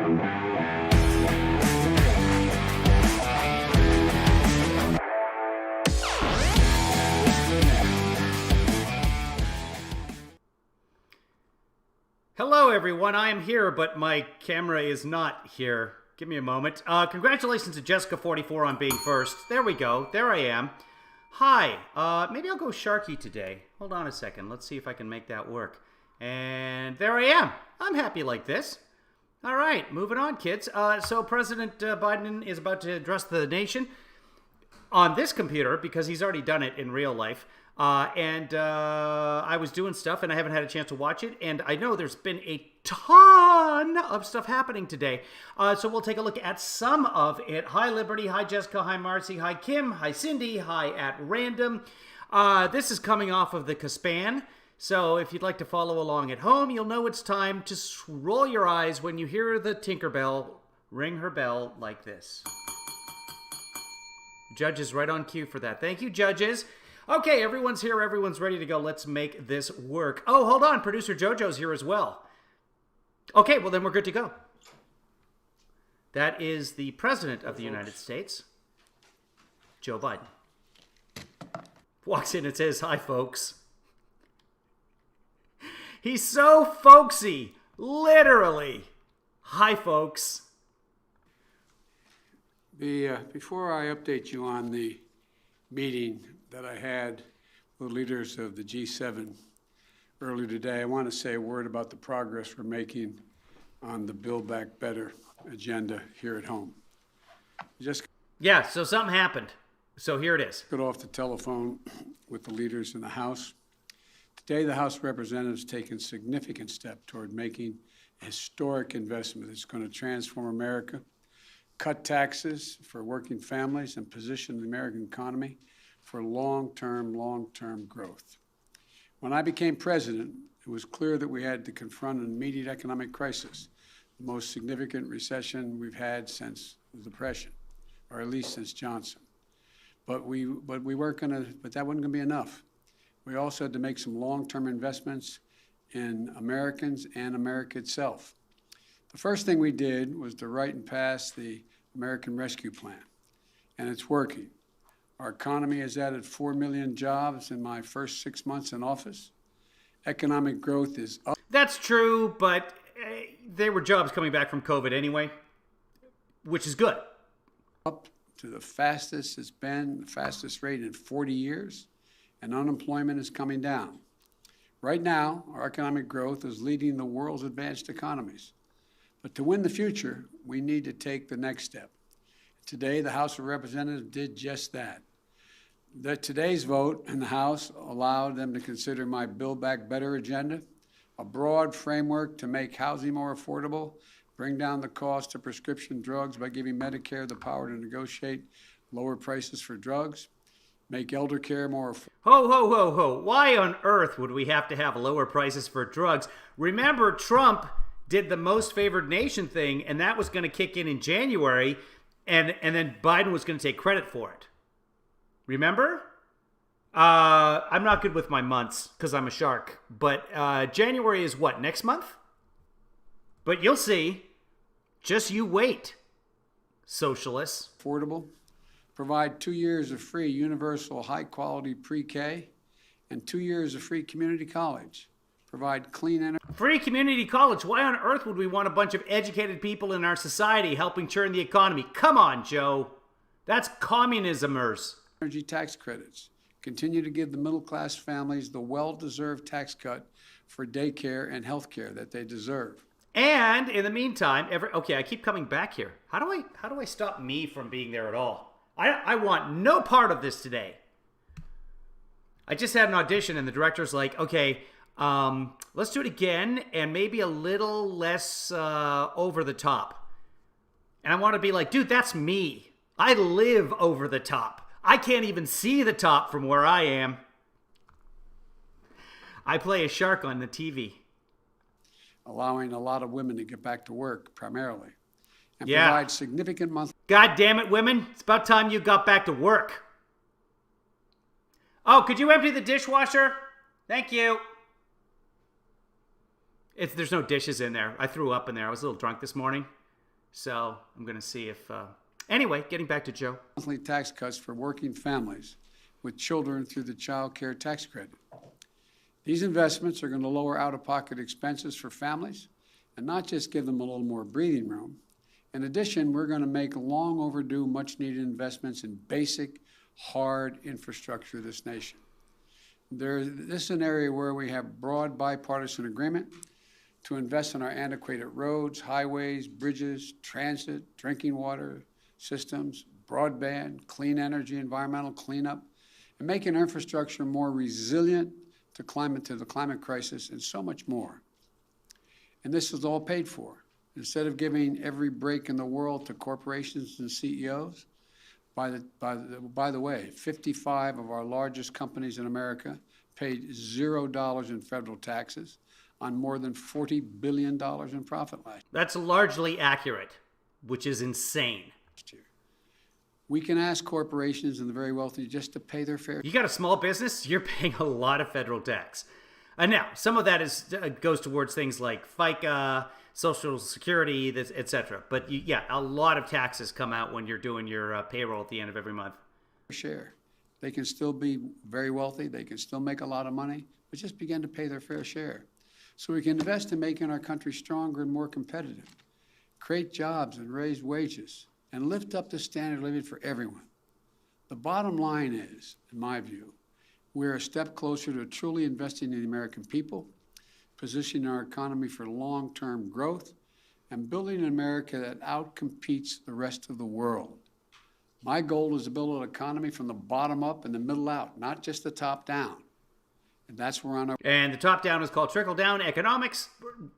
Hello everyone, I am here, but my camera is not here. Give me a moment. Congratulations to Jessica44 on being first. There we go, there I am. Hi, maybe I'll go Sharky today. Hold on a second, let's see if I can make that work. And there I am. I'm happy like this. All right, moving on, kids. So President Biden is about to address the nation on this computer because he's already done it in real life. I was doing stuff and I haven't had a chance to watch it. And I know there's been a ton of stuff happening today. So we'll take a look at some of it. Hi, Liberty. Hi, Jessica. Hi, Marcy. Hi, Kim. Hi, Cindy. Hi, at Random. This is coming off of the Caspan. So if you'd like to follow along at home, you'll know it's time to roll your eyes when you hear the Tinkerbell ring her bell like this. Judges right on cue for that. Thank you, judges. Okay, everyone's here. Everyone's ready to go. Let's make this work. Oh, hold on. Producer Jojo's here as well. Okay, well, then we're good to go. That is the President of the United States, Joe Biden. Walks in and says, hi, folks. He's so folksy. Literally. Hi, folks. Before I update you on the meeting that I had with leaders of the G7 earlier today, I want to say a word about the progress we're making on the Build Back Better agenda here at home. Yeah, so something happened. So here it is. Got off the telephone with the leaders in the House. Today, the House of Representatives has taken a significant step toward making a historic investment that's going to transform America, cut taxes for working families, and position the American economy for long-term growth. When I became president, it was clear that we had to confront an immediate economic crisis, the most significant recession we've had since the Depression, or at least since Johnson. But that wasn't gonna be enough. We also had to make some long-term investments in Americans and America itself. The first thing we did was to write and pass the American Rescue Plan, and it's working. Our economy has added 4 million jobs in my first 6 months in office. Economic growth is up. That's true, but there were jobs coming back from COVID anyway, which is good. Up to the fastest it's been, the fastest rate in 40 years, and unemployment is coming down. Right now, our economic growth is leading the world's advanced economies. But to win the future, we need to take the next step. Today, the House of Representatives did just that. Today's vote in the House allowed them to consider my Build Back Better agenda, a broad framework to make housing more affordable, bring down the cost of prescription drugs by giving Medicare the power to negotiate lower prices for drugs, make elder care more affordable. Ho, ho, ho, ho. Why on earth would we have to have lower prices for drugs? Remember, Trump did the most favored nation thing, and that was going to kick in January, and then Biden was going to take credit for it. Remember? I'm not good with my months because I'm a shark, but January is what, next month? But you'll see. Just you wait, socialists. Affordable, provide 2 years of free universal high-quality pre-K and 2 years of free community college. Provide clean energy. Free community college? Why on earth would we want a bunch of educated people in our society helping churn the economy? Come on, Joe. That's communismers. Energy tax credits. Continue to give the middle-class families the well-deserved tax cut for daycare and health care that they deserve. And in the meantime, okay, I keep coming back here. How do I stop me from being there at all? I want no part of this today. I just had an audition and the director's like, okay, let's do it again and maybe a little less over the top. And I want to be like, dude, that's me. I live over the top. I can't even see the top from where I am. I play a shark on the TV. Allowing a lot of women to get back to work, primarily. And provide significant monthly... God damn it, women. It's about time you got back to work. Oh, could you empty the dishwasher? Thank you. There's no dishes in there. I threw up in there. I was a little drunk this morning. So I'm going to see if... Anyway, getting back to Joe. Monthly tax cuts for working families with children through the child care tax credit. These investments are going to lower out-of-pocket expenses for families and not just give them a little more breathing room. In addition, we're going to make long overdue, much-needed investments in basic, hard infrastructure of this nation. This is an area where we have broad bipartisan agreement to invest in our antiquated roads, highways, bridges, transit, drinking water systems, broadband, clean energy, environmental cleanup, and making our infrastructure more resilient to the climate crisis, and so much more. And this is all paid for. Instead of giving every break in the world to corporations and CEOs, by the way, 55 of our largest companies in America paid $0 in federal taxes on more than $40 billion in profit last year. That's largely accurate, which is insane. We can ask corporations and the very wealthy just to pay their fair. You got a small business, you're paying a lot of federal tax. And now, some of that goes towards things like FICA, Social Security, etc. But yeah, a lot of taxes come out when you're doing your payroll at the end of every month. Share. They can still be very wealthy. They can still make a lot of money, but just begin to pay their fair share. So we can invest in making our country stronger and more competitive, create jobs and raise wages, and lift up the standard of living for everyone. The bottom line is, in my view, we're a step closer to truly investing in the American people, positioning our economy for long-term growth, and building an America that outcompetes the rest of the world. My goal is to build an economy from the bottom up and the middle out, not just the top down. And that's where we're on our... And the top down is called trickle-down economics,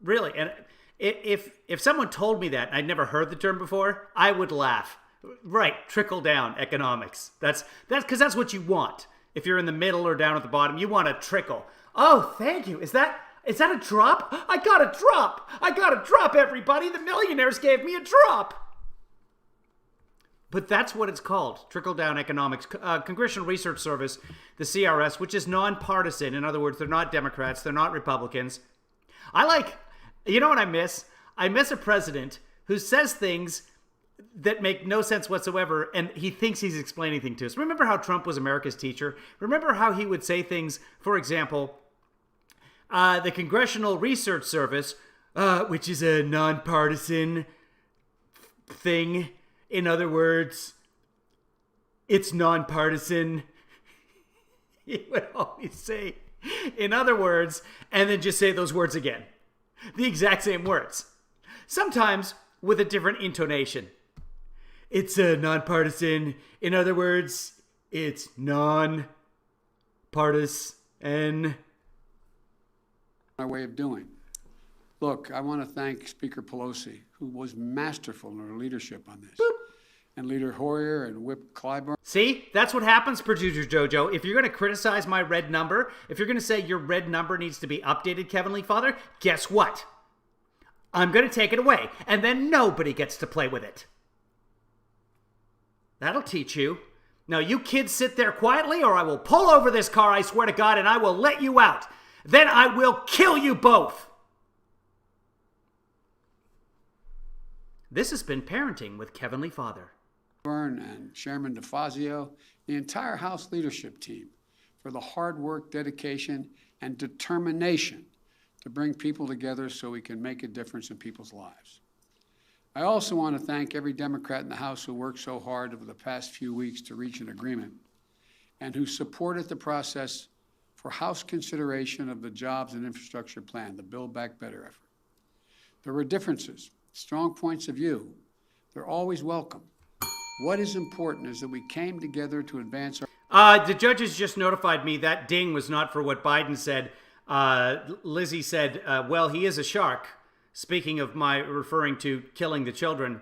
really. And if someone told me that, and I'd never heard the term before, I would laugh. Right, trickle-down economics. That's because that's what you want. If you're in the middle or down at the bottom, you want a trickle. Oh, thank you. Is that a drop? I got a drop. I got a drop, everybody. The millionaires gave me a drop. But that's what it's called, trickle-down economics. Congressional Research Service, the CRS, which is nonpartisan. In other words, they're not Democrats. They're not Republicans. You know what I miss? I miss a president who says things that make no sense whatsoever, and he thinks he's explaining things to us. Remember how Trump was America's teacher? Remember how he would say things, for example, the Congressional Research Service, which is a nonpartisan thing. In other words, it's nonpartisan. He would always say, in other words, and then just say those words again. The exact same words. Sometimes with a different intonation. It's a nonpartisan. In other words, it's non-partisan. Our way of doing. Look, I want to thank Speaker Pelosi, who was masterful in her leadership on this. Boop. And Leader Hoyer and Whip Clyburn. See, that's what happens, Producer Jojo. If you're going to criticize my red number, if you're going to say your red number needs to be updated, Kevin Lee Father, guess what? I'm going to take it away, and then nobody gets to play with it. That'll teach you. Now, you kids sit there quietly, or I will pull over this car, I swear to God, and I will let you out. Then I will kill you both. This has been Parenting with Kevin Lee Father. And Chairman DeFazio, the entire House leadership team, for the hard work, dedication, and determination to bring people together so we can make a difference in people's lives. I also want to thank every Democrat in the House who worked so hard over the past few weeks to reach an agreement and who supported the process for House consideration of the Jobs and Infrastructure Plan, the Build Back Better effort. There were differences, strong points of view. They're always welcome. What is important is that we came together to advance our... The judges just notified me that ding was not for what Biden said. Lizzie said, well, he is a shark. Speaking of my referring to killing the children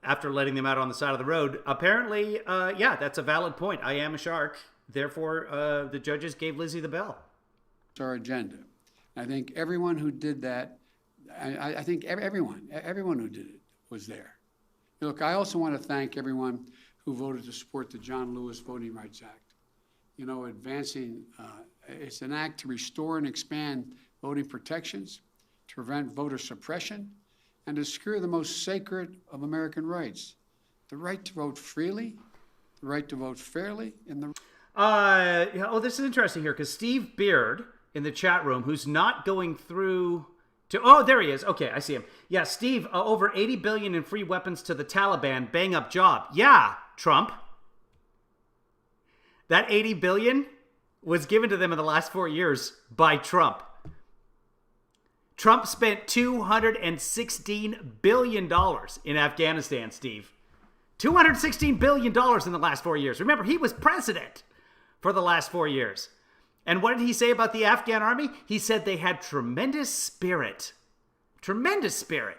after letting them out on the side of the road. Apparently, yeah, that's a valid point. I am a shark. Therefore, the judges gave Lizzie the bell. Our agenda. I think everyone who did that, I think everyone who did it was there. Look, I also want to thank everyone who voted to support the John Lewis Voting Rights Act. You know, advancing, it's an act to restore and expand voting protections, to prevent voter suppression, and to secure the most sacred of American rights, the right to vote freely, the right to vote fairly, and the... This is interesting here because Steve Beard in the chat room, who's not going through to... Oh, there he is. Okay, I see him. Yeah, Steve, over $80 billion in free weapons to the Taliban. Bang up job. Yeah, Trump. That $80 billion was given to them in the last 4 years by Trump. Trump spent $216 billion in Afghanistan, Steve. $216 billion in the last 4 years. Remember, he was president for the last 4 years. And what did he say about the Afghan army? He said they had tremendous spirit. Tremendous spirit.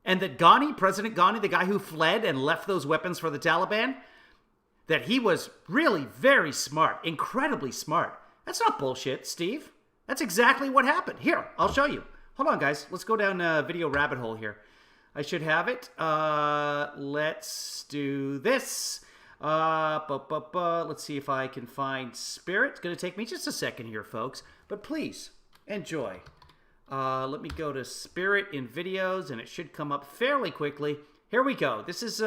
And that Ghani, President Ghani, the guy who fled and left those weapons for the Taliban, that he was really very smart, incredibly smart. That's not bullshit, Steve. That's exactly what happened. Here, I'll show you. Hold on, guys. Let's go down a video rabbit hole here. I should have it. Let's do this. Let's see if I can find Spirit. It's going to take me just a second here, folks. But please, enjoy. Let me go to Spirit in videos, and it should come up fairly quickly. Here we go. This is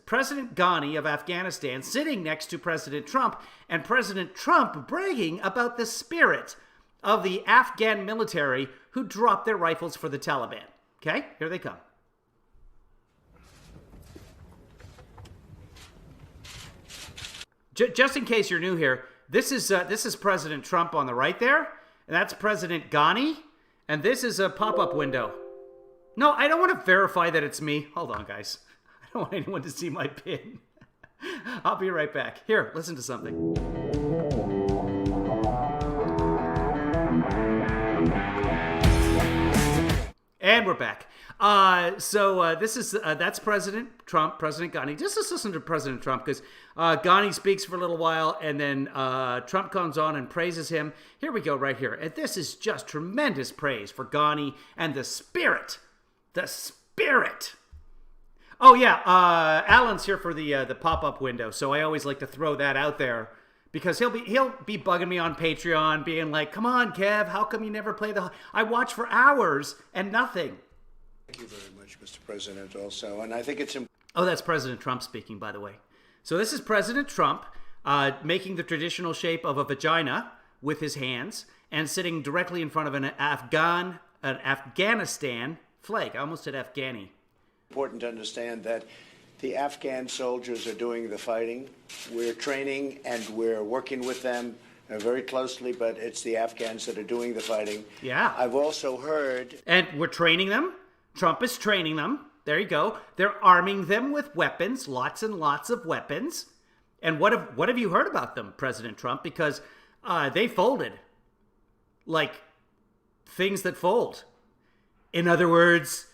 President Ghani of Afghanistan sitting next to President Trump, and President Trump bragging about the spirit of the Afghan military who dropped their rifles for the Taliban. Okay, here they come. Just in case you're new here, this is President Trump on the right there, and that's President Ghani, and this is a pop-up window. No, I don't want to verify that it's me. Hold on, guys. I don't want anyone to see my pin. I'll be right back. Here, listen to something. And we're back. That's President Trump, President Ghani. Just let's listen to President Trump because Ghani speaks for a little while and then Trump comes on and praises him. Here we go right here. And this is just tremendous praise for Ghani and the spirit. The spirit. Oh, yeah. Alan's here for the pop-up window, so I always like to throw that out there. Because he'll be bugging me on Patreon, being like, "Come on, Kev, how come you never play the?" I watch for hours and nothing. Thank you very much, Mr. President. Also, and I think it's important. Oh, that's President Trump speaking, by the way. So this is President Trump making the traditional shape of a vagina with his hands and sitting directly in front of an Afghanistan flag. I almost said Afghani. Important to understand that the Afghan soldiers are doing the fighting. We're training and we're working with them very closely, but it's the Afghans that are doing the fighting. Yeah. I've also heard... And we're training them. Trump is training them. There you go. They're arming them with weapons, lots and lots of weapons. And what have you heard about them, President Trump? Because they folded. Like things that fold. In other words,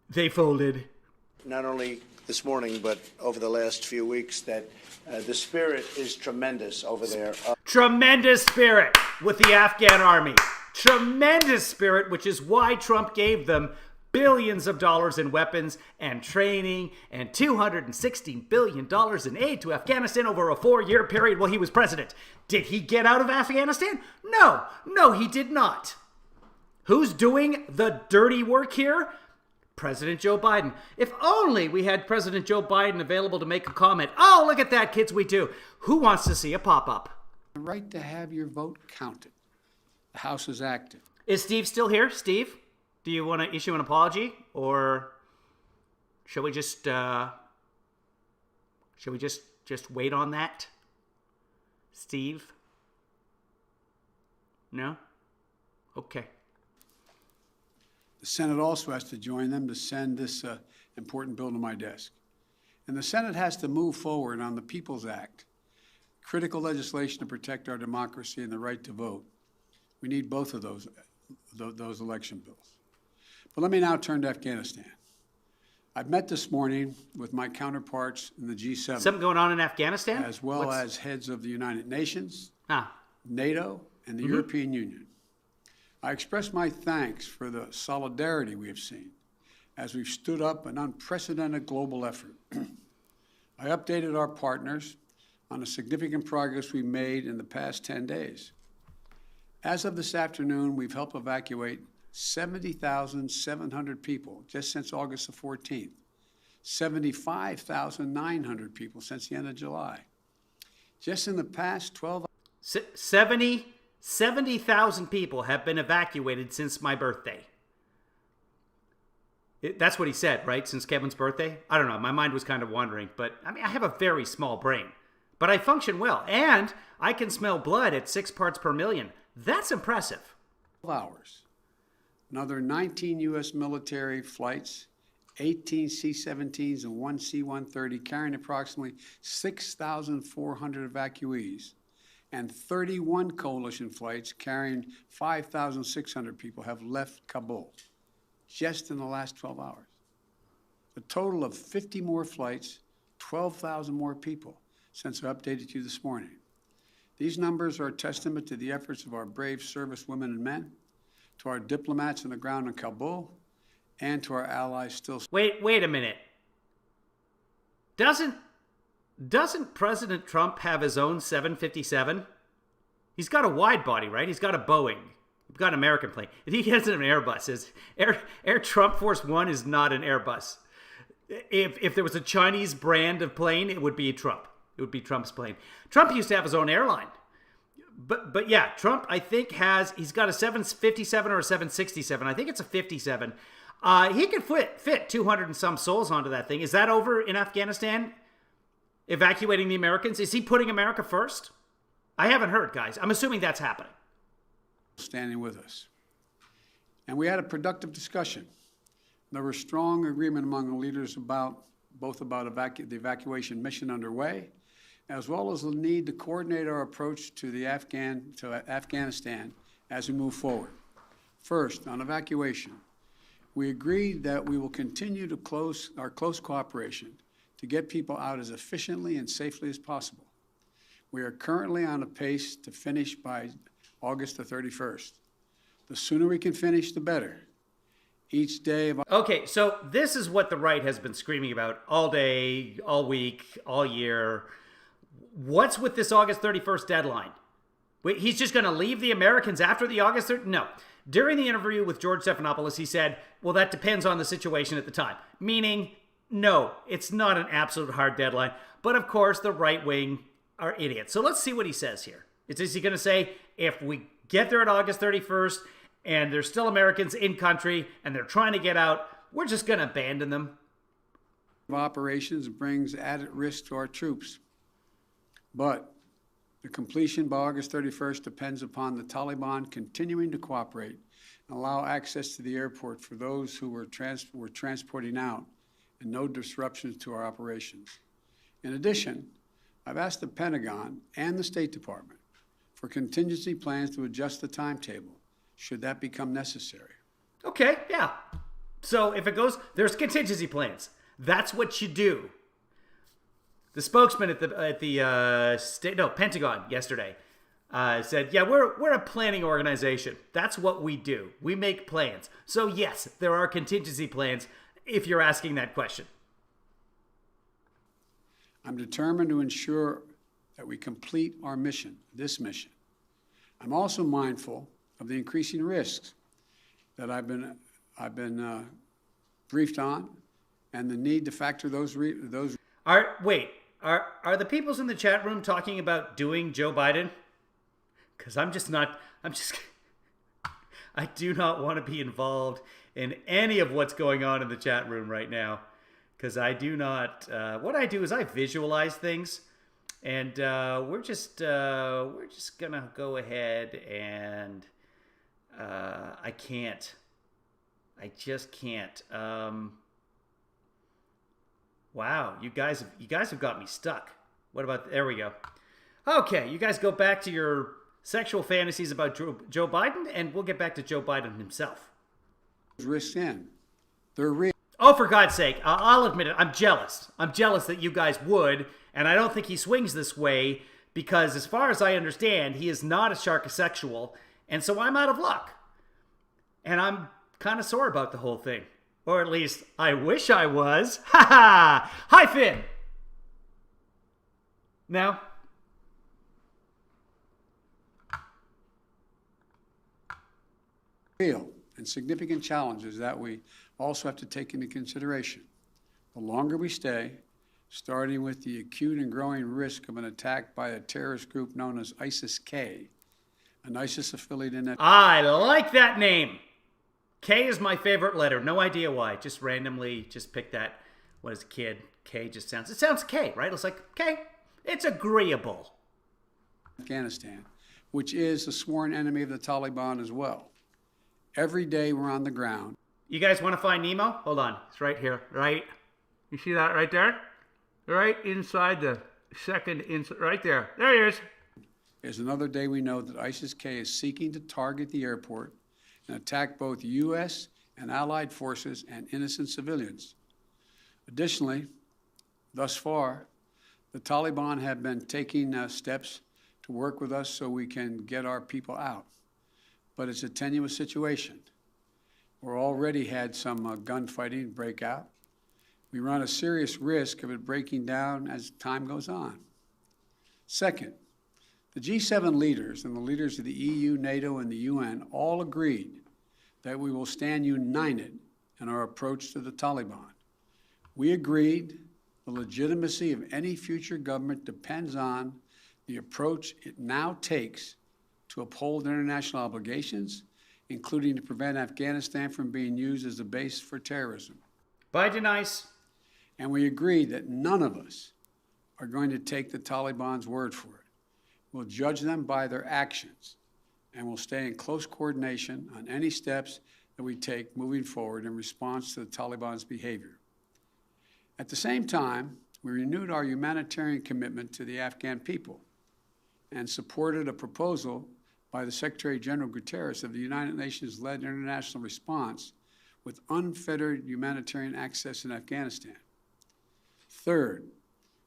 they folded. Not only this morning, but over the last few weeks, that the spirit is tremendous over there. Tremendous spirit with the Afghan army. Tremendous spirit, which is why Trump gave them billions of dollars in weapons and training and $216 billion in aid to Afghanistan over a 4-year period while he was president. Did he get out of Afghanistan? No, he did not. Who's doing the dirty work here? President Joe Biden. If only we had President Joe Biden available to make a comment. Oh, look at that, kids, we do. Who wants to see a pop-up? The right to have your vote counted. The House is active. Is Steve still here? Steve, do you want to issue an apology? Or shall we just wait on that? Steve? No? Okay. The Senate also has to join them to send this important bill to my desk. And the Senate has to move forward on the People's Act, critical legislation to protect our democracy and the right to vote. We need both of those election bills. But let me now turn to Afghanistan. I've met this morning with my counterparts in the G7. Something going on in Afghanistan? As well as heads of the United Nations, NATO, and the European Union. I express my thanks for the solidarity we have seen as we've stood up an unprecedented global effort. I updated our partners on the significant progress we made in the past 10 days. As of this afternoon, we've helped evacuate 70,700 people just since August the 14th. 75,900 people since the end of July. Just in the past 12 70,000 people have been evacuated since my birthday. That's what he said, right? Since Kevin's birthday? I don't know. My mind was kind of wandering, but I mean, I have a very small brain, but I function well, and I can smell blood at 6 parts per million. That's impressive. hours. Another 19 U.S. military flights, 18 C-17s and 1 C-130 carrying approximately 6,400 evacuees, and 31 coalition flights carrying 5,600 people have left Kabul just in the last 12 hours. A total of 50 more flights, 12,000 more people since I updated you this morning. These numbers are a testament to the efforts of our brave service women and men, to our diplomats on the ground in Kabul, and to our allies still. Wait a minute. Doesn't President Trump have his own 757? He's got a wide body, right? He's got a Boeing. He's got an American plane. He has an Airbus. Air Trump Force One is not an Airbus. If there was a Chinese brand of plane, it would be Trump. It would be Trump's plane. Trump used to have his own airline. But yeah, Trump, I think, he's got a 757 or a 767. I think it's a 57. He could fit 200 and some souls onto that thing. Is that over in Afghanistan? Evacuating the Americans? Is he putting America first? I haven't heard, guys. I'm assuming that's happening. Standing with us. And we had a productive discussion. There was strong agreement among the leaders about the evacuation mission underway, as well as the need to coordinate our approach to Afghanistan as we move forward. First, on evacuation, we agreed that we will continue to our close cooperation to get people out as efficiently and safely as possible. We are currently on a pace to finish by August the 31st. The sooner we can finish, the better. Each day of... Okay, so this is what the right has been screaming about all day, all week, all year. What's with this August 31st deadline? Wait, he's just going to leave the Americans after the August 30th? No. During the interview with George Stephanopoulos, he said, well, that depends on the situation at the time. Meaning, no, it's not an absolute hard deadline. But of course, the right wing are idiots. So let's see what he says here. Is he going to say, if we get there at August 31st and there's still Americans in country and they're trying to get out, we're just going to abandon them? Operations brings added risk to our troops. But the completion by August 31st depends upon the Taliban continuing to cooperate and allow access to the airport for those who we're transporting out, and no disruptions to our operations. In addition, I've asked the Pentagon and the State Department for contingency plans to adjust the timetable, should that become necessary. Okay, yeah. So if it goes, there's contingency plans. That's what you do. The spokesman at the Pentagon yesterday said, yeah, we're a planning organization. That's what we do. We make plans. So yes, there are contingency plans if you're asking that question. I'm determined to ensure that we complete our mission, this mission. I'm also mindful of the increasing risks that I've been briefed on, and the need to factor those. Are the peoples in the chat room talking about doing Joe Biden? Because I do not want to be involved in any of what's going on in the chat room right now. Because I do not, what I do is I visualize things, and we're just gonna go ahead and I just can't. Wow, you guys have got me stuck. What about, there we go. Okay, you guys go back to your sexual fantasies about Joe Biden, and we'll get back to Joe Biden himself. Risks in. They're real. Oh, for God's sake, I'll admit it. I'm jealous. I'm jealous that you guys would, and I don't think he swings this way because, as far as I understand, he is not a sharkosexual, and so I'm out of luck. And I'm kind of sore about the whole thing. Or at least, I wish I was. Ha ha! Hi, Finn! Now? Real. and significant challenges that we also have to take into consideration. The longer we stay, starting with the acute and growing risk of an attack by a terrorist group known as ISIS-K, an ISIS affiliate in that. I like that name. K is my favorite letter. No idea why. Just randomly just picked that when I was a kid. K just sounds, it sounds K, right? It's like, K, it's agreeable. Afghanistan, which is a sworn enemy of the Taliban as well. Every day we're on the ground. You guys want to find Nemo? Hold on. It's right here, right? You see that right there? Right inside the second, right there. There he is. Is another day we know that ISIS-K is seeking to target the airport and attack both U.S. and allied forces and innocent civilians. Additionally, thus far, the Taliban have been taking steps to work with us so we can get our people out. But it's a tenuous situation. We're already had some gunfighting break out. We run a serious risk of it breaking down as time goes on. Second, the G7 leaders and the leaders of the EU, NATO, and the UN all agreed that we will stand united in our approach to the Taliban. We agreed the legitimacy of any future government depends on the approach it now takes to uphold international obligations, including to prevent Afghanistan from being used as a base for terrorism. Biden nice. And we agreed that none of us are going to take the Taliban's word for it. We'll judge them by their actions, and we'll stay in close coordination on any steps that we take moving forward in response to the Taliban's behavior. At the same time, we renewed our humanitarian commitment to the Afghan people and supported a proposal by the Secretary General Guterres of the United Nations-led international response with unfettered humanitarian access in Afghanistan. Third,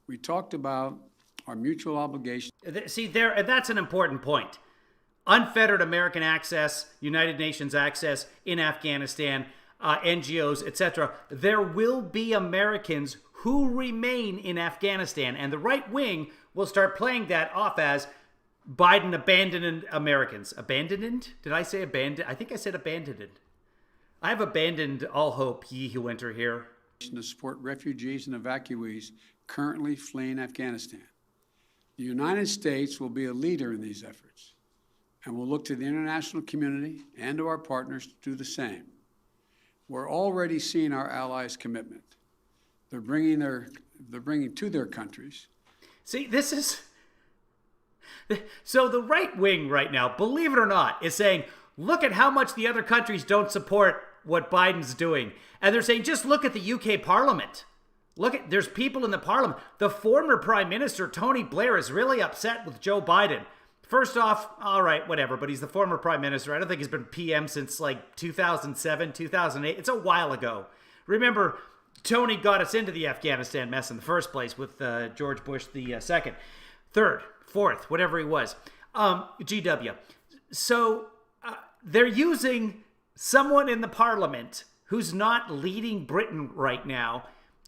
we talked about our mutual obligation. See, that's an important point. Unfettered American access, United Nations access in Afghanistan, NGOs, etc. There will be Americans who remain in Afghanistan, and the right wing will start playing that off as Biden abandoned Americans. Abandoned? Did I say abandoned? I think I said abandoned. I have abandoned all hope, ye who enter here. To support refugees and evacuees currently fleeing Afghanistan. The United States will be a leader in these efforts, and will look to the international community and to our partners to do the same. We're already seeing our allies' commitment. They're bringing to their countries. See, this is... So the right wing right now, believe it or not, is saying, look at how much the other countries don't support what Biden's doing. And they're saying, just look at the UK Parliament. There's people in the Parliament. The former Prime Minister, Tony Blair, is really upset with Joe Biden. First off, all right, whatever, but he's the former Prime Minister. I don't think he's been PM since like 2007, 2008. It's a while ago. Remember, Tony got us into the Afghanistan mess in the first place with George Bush the second. Third, fourth, whatever he was. GW. So they're using someone in the Parliament who's not leading Britain right now,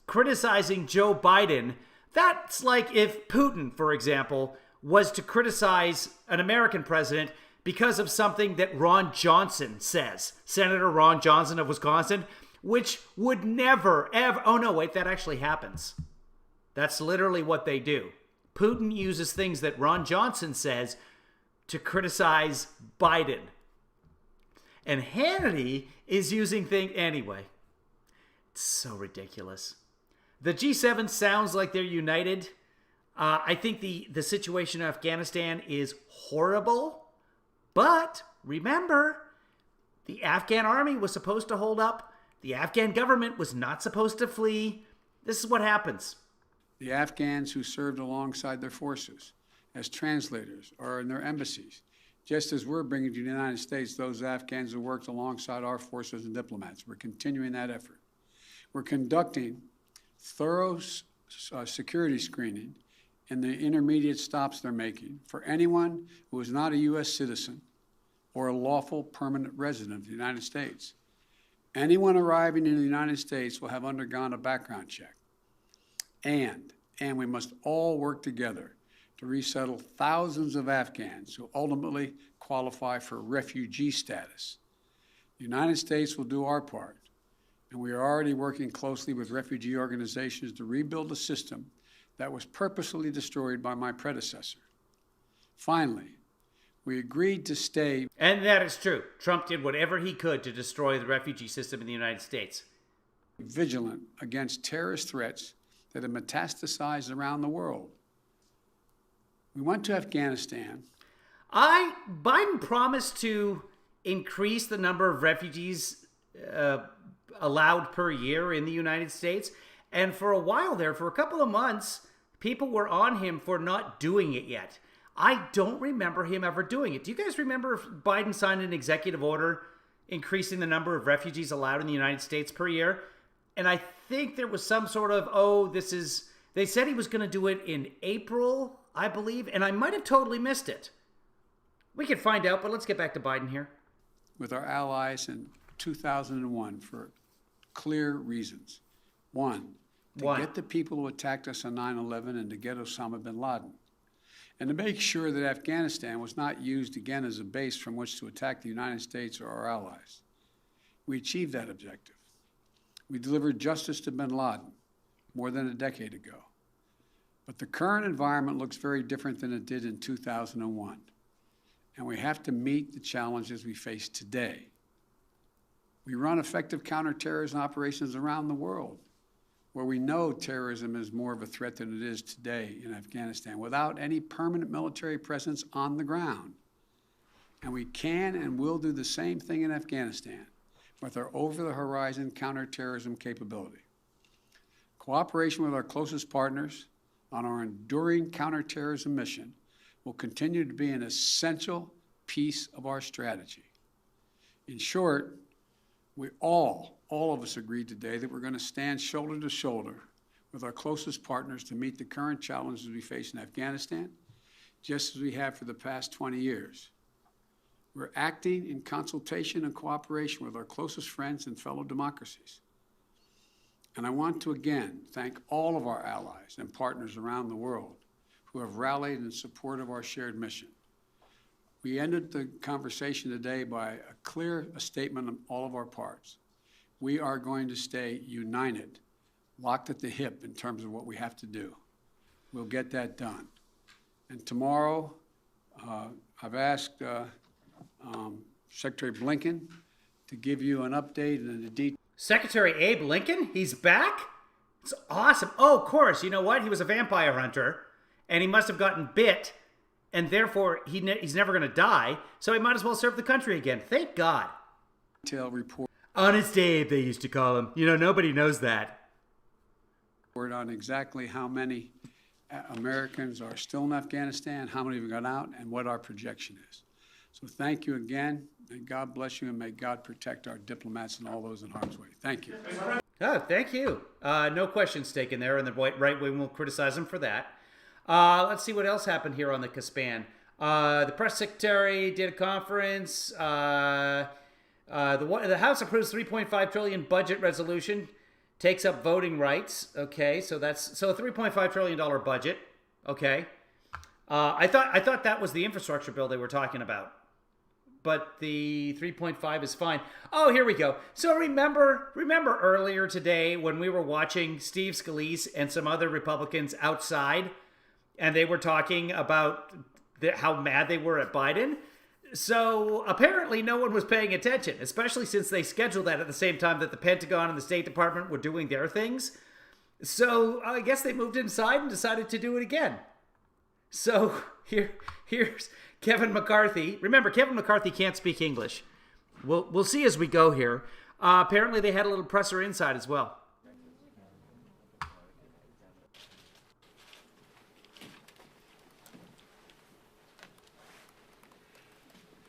criticizing Joe Biden. That's like if Putin, for example, was to criticize an American president because of something that Ron Johnson says. Senator Ron Johnson of Wisconsin, which would never, ever... Oh, no, wait, that actually happens. That's literally what they do. Putin uses things that Ron Johnson says to criticize Biden. And Hannity is using things... Anyway, it's so ridiculous. The G7 sounds like they're united. I think the situation in Afghanistan is horrible. But remember, the Afghan army was supposed to hold up. The Afghan government was not supposed to flee. This is what happens. The Afghans who served alongside their forces as translators or in their embassies, just as we're bringing to the United States those Afghans who worked alongside our forces and diplomats. We're continuing that effort. We're conducting thorough security screening in the intermediate stops they're making for anyone who is not a U.S. citizen or a lawful permanent resident of the United States. Anyone arriving in the United States will have undergone a background check. And we must all work together to resettle thousands of Afghans who ultimately qualify for refugee status. The United States will do our part, and we are already working closely with refugee organizations to rebuild a system that was purposefully destroyed by my predecessor. Finally, we agreed to stay. And that is true. Trump did whatever he could to destroy the refugee system in the United States. Vigilant against terrorist threats that have metastasized around the world. We went to Afghanistan. Biden promised to increase the number of refugees allowed per year in the United States. And for a while there, for a couple of months, people were on him for not doing it yet. I don't remember him ever doing it. Do you guys remember if Biden signed an executive order increasing the number of refugees allowed in the United States per year? And I think there was some sort of, they said he was going to do it in April, I believe, and I might have totally missed it. We could find out, but let's get back to Biden here. With our allies in 2001 for clear reasons. One, to get the people who attacked us on 9/11 and to get Osama bin Laden. And to make sure that Afghanistan was not used again as a base from which to attack the United States or our allies. We achieved that objective. We delivered justice to bin Laden more than a decade ago. But the current environment looks very different than it did in 2001. And we have to meet the challenges we face today. We run effective counterterrorism operations around the world, where we know terrorism is more of a threat than it is today in Afghanistan, without any permanent military presence on the ground. And we can and will do the same thing in Afghanistan with our over-the-horizon counterterrorism capability. Cooperation with our closest partners on our enduring counterterrorism mission will continue to be an essential piece of our strategy. In short, we all of us agreed today that we're going to stand shoulder to shoulder with our closest partners to meet the current challenges we face in Afghanistan, just as we have for the past 20 years. We're acting in consultation and cooperation with our closest friends and fellow democracies. And I want to again thank all of our allies and partners around the world who have rallied in support of our shared mission. We ended the conversation today by a clear statement on all of our parts. We are going to stay united, locked at the hip in terms of what we have to do. We'll get that done. And tomorrow, I've asked Secretary Blinken to give you an update and a detail. Secretary Abe Lincoln? He's back? It's awesome. Oh, of course. You know what? He was a vampire hunter, and he must have gotten bit, and therefore he's never going to die, so he might as well serve the country again. Thank God. Detailed report. Honest Abe, they used to call him. You know, nobody knows that. On exactly how many Americans are still in Afghanistan, how many have gone out, and what our projection is. So thank you again. May God bless you, and may God protect our diplomats and all those in harm's way. Thank you. Oh, thank you. No questions taken there, and the right wing will criticize him for that. Let's see what else happened here on the Caspan. The press secretary did a conference. The House approves $3.5 trillion budget resolution, takes up voting rights. Okay, so a $3.5 trillion budget. Okay, I thought that was the infrastructure bill they were talking about, but the 3.5 is fine. Oh, here we go. So remember earlier today when we were watching Steve Scalise and some other Republicans outside, and they were talking about how mad they were at Biden. So apparently no one was paying attention, especially since they scheduled that at the same time that the Pentagon and the State Department were doing their things. So I guess they moved inside and decided to do it again. So here's Kevin McCarthy. Remember, Kevin McCarthy can't speak English. We'll see as we go here. Apparently they had a little presser inside as well.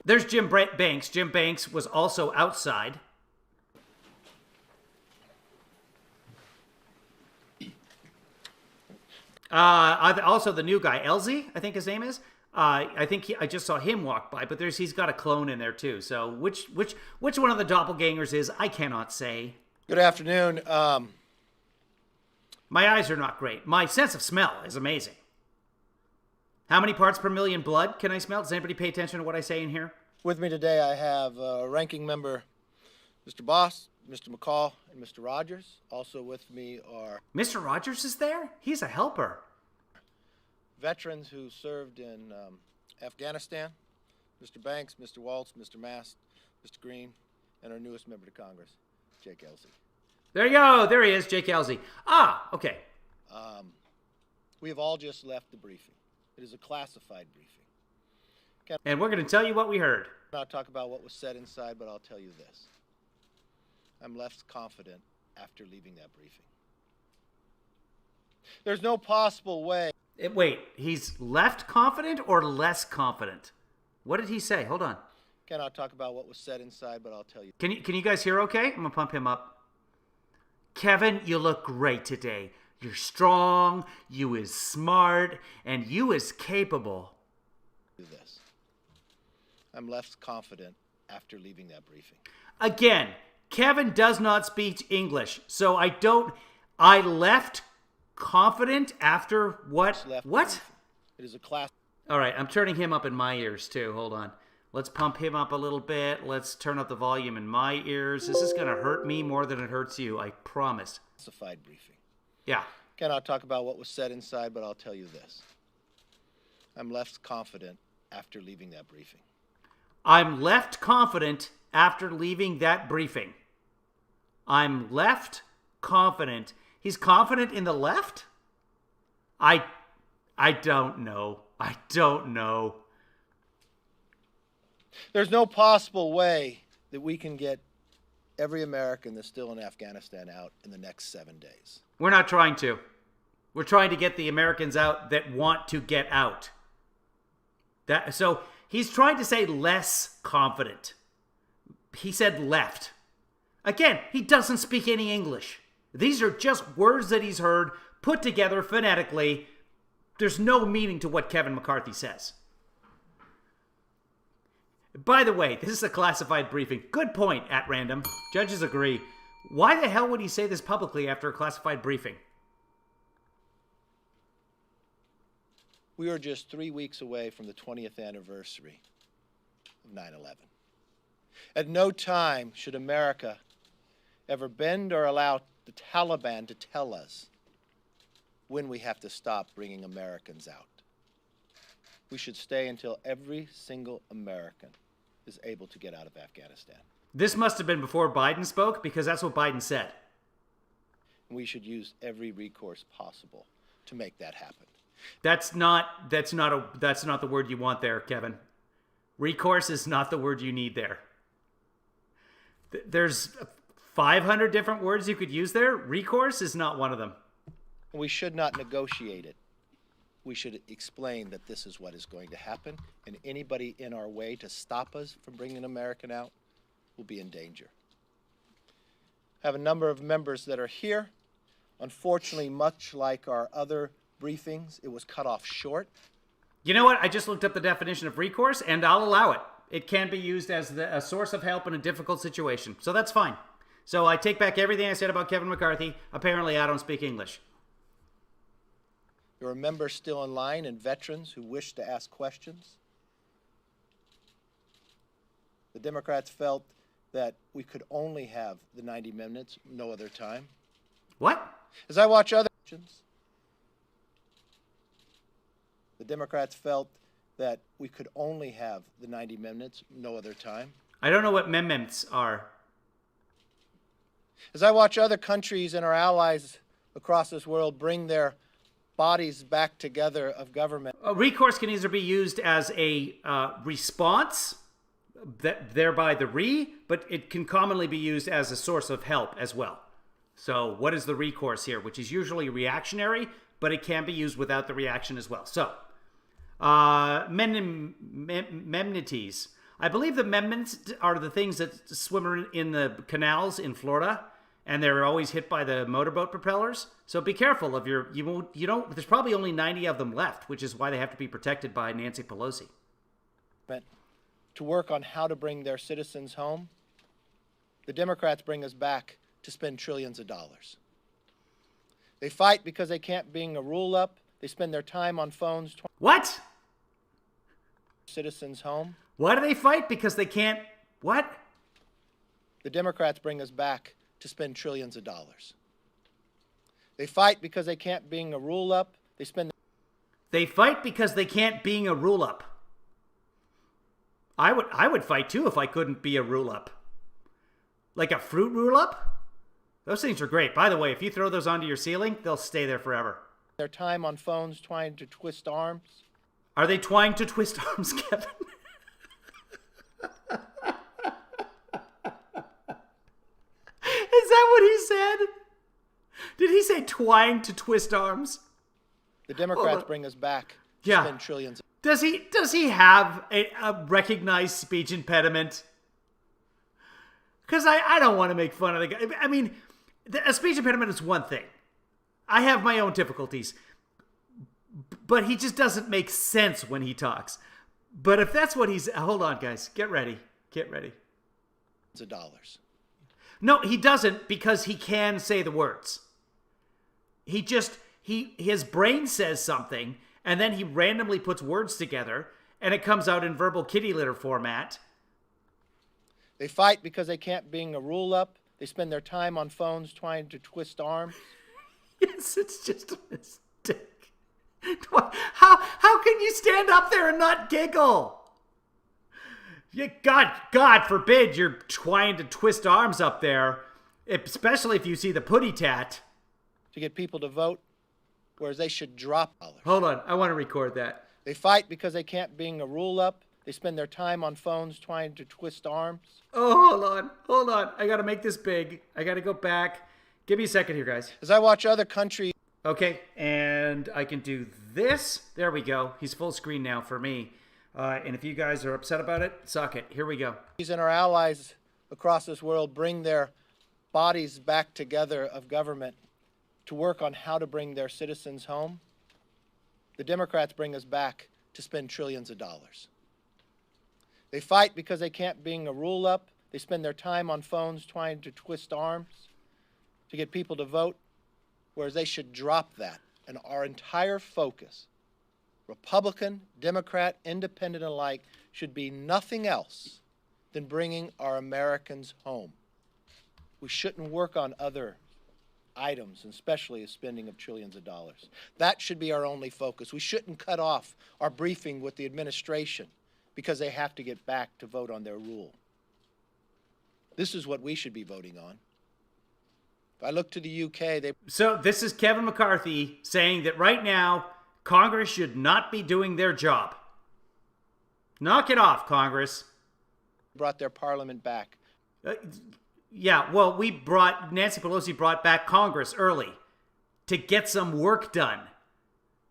There's Jim Banks. Jim Banks was also outside. Also the new guy, Elzy, I think his name is. I just saw him walk by, but he's got a clone in there too. So which one of the doppelgangers is, I cannot say. Good afternoon. My eyes are not great. My sense of smell is amazing. How many parts per million blood can I smell? Does anybody pay attention to what I say in here? With me today, I have Ranking Member Mr. Boss, Mr. McCall, and Mr. Rogers. Also with me are Mr. Rogers is there? He's a helper. veterans who served in Afghanistan, Mr. Banks, Mr. Waltz, Mr. Mast, Mr. Green, and our newest member to Congress, Jake Elsey. There you go. There he is, Jake Elsey. Ah, okay. We have all just left the briefing. It is a classified briefing. And we're going to tell you what we heard. I'll not talk about what was said inside, but I'll tell you this. I'm less confident after leaving that briefing. There's no possible way. Wait, he's left confident or less confident? What did he say? Hold on. Cannot talk about what was said inside, but I'll tell you. Can you guys hear okay? I'm going to pump him up. Kevin, you look great today. You're strong, you is smart, and you is capable. Do this. I'm less confident after leaving that briefing. Again, Kevin does not speak English, so I left confident after what? What? It is a class. All right, I'm turning him up in my ears too. Hold on. Let's pump him up a little bit. Let's turn up the volume in my ears. This is going to hurt me more than it hurts you, I promise. Classified briefing. Yeah. Cannot talk about what was said inside, but I'll tell you this. I'm less confident after leaving that briefing. I'm left confident after leaving that briefing. I'm left confident. He's confident in the left? I don't know. I don't know. There's no possible way that we can get every American that's still in Afghanistan out in the next 7 days. We're not trying to. We're trying to get the Americans out that want to get out. So he's trying to say less confident. He said left. Again, he doesn't speak any English. These are just words that he's heard put together phonetically. There's no meaning to what Kevin McCarthy says. By the way, this is a classified briefing. Good point, at random. Judges agree. Why the hell would he say this publicly after a classified briefing? We are just 3 weeks away from the 20th anniversary of 9/11. At no time should America ever bend or allow the Taliban to tell us when we have to stop bringing Americans out. We should stay until every single American is able to get out of Afghanistan. This must have been before Biden spoke, because that's what Biden said. We should use every recourse possible to make that happen. That's not the word you want there, Kevin. Recourse is not the word you need there. There's 500 different words you could use there. Recourse is not one of them. We should not negotiate it. We should explain that this is what is going to happen, and anybody in our way to stop us from bringing an American out will be in danger. I have a number of members that are here. Unfortunately, much like our other briefings, it was cut off short. You know what? I just looked up the definition of recourse, and I'll allow it. It can be used as a source of help in a difficult situation, so that's fine. So I take back everything I said about Kevin McCarthy. Apparently, I don't speak English. There are members still in line and veterans who wish to ask questions. The Democrats felt that we could only have the 90 minutes, no other time. What? As I watch other questions, the Democrats felt that we could only have the 90 minutes, no other time. I don't know what amendments are. As I watch other countries and our allies across this world bring their bodies back together of government. Recourse can either be used as a response, thereby but it can commonly be used as a source of help as well. So what is the recourse here? Which is usually reactionary, but it can be used without the reaction as well. So, memnities. I believe the memnities are the things that swim in the canals in Florida, and they're always hit by the motorboat propellers. So be careful of there's probably only 90 of them left, which is why they have to be protected by Nancy Pelosi. To work on how to bring their citizens home. The Democrats bring us back to spend trillions of dollars. They fight because they can't bring a rule up. They spend their time on phones. What? Citizens home. Why do they fight? Because they can't. What? The Democrats bring us back to spend trillions of dollars. They fight because they can't being a rule up. They fight because they can't being a rule up. I would fight too if I couldn't be a rule up. Like a fruit rule up? Those things are great. By the way, if you throw those onto your ceiling, they'll stay there forever. Their time on phones trying to twist arms. Are they trying to twist arms, Kevin? Is that what he said? Did he say trying to twist arms? The Democrats bring us back to Yeah. spend trillions. Does he have a recognized speech impediment? Because I don't want to make fun of the guy. I mean, a speech impediment is one thing. I have my own difficulties. But he just doesn't make sense when he talks. But if that's what he's... Hold on, guys. Get ready. Get ready. Of dollars. No, he doesn't, because he can say the words. His brain says something, and then he randomly puts words together, and it comes out in verbal kitty litter format. They fight because they can't being a rule up. They spend their time on phones trying to twist arms. Yes, it's just a mistake. How can you stand up there and not giggle? God forbid you're trying to twist arms up there, especially if you see the putty tat. To get people to vote, whereas they should drop dollars. Hold on, I want to record that. They fight because they can't being a rule up. They spend their time on phones trying to twist arms. Oh, hold on. I got to make this big. I got to go back. Give me a second here, guys. As I watch other countries... Okay, and I can do this. There we go. He's full screen now for me. And if you guys are upset about it, suck it. Here we go. and our allies across this world bring their bodies back together of government to work on how to bring their citizens home, the Democrats bring us back to spend trillions of dollars. They fight because they can't being a rule up. They spend their time on phones trying to twist arms to get people to vote, whereas they should drop that. And our entire focus, Republican, Democrat, Independent alike, should be nothing else than bringing our Americans home. We shouldn't work on other items, and especially a spending of trillions of dollars. That should be our only focus. We shouldn't cut off our briefing with the administration because they have to get back to vote on their rule. This is what we should be voting on. If I look to the UK, So this is Kevin McCarthy saying that right now, Congress should not be doing their job. Knock it off, Congress. brought their parliament back. Yeah, well, Nancy Pelosi brought back Congress early to get some work done.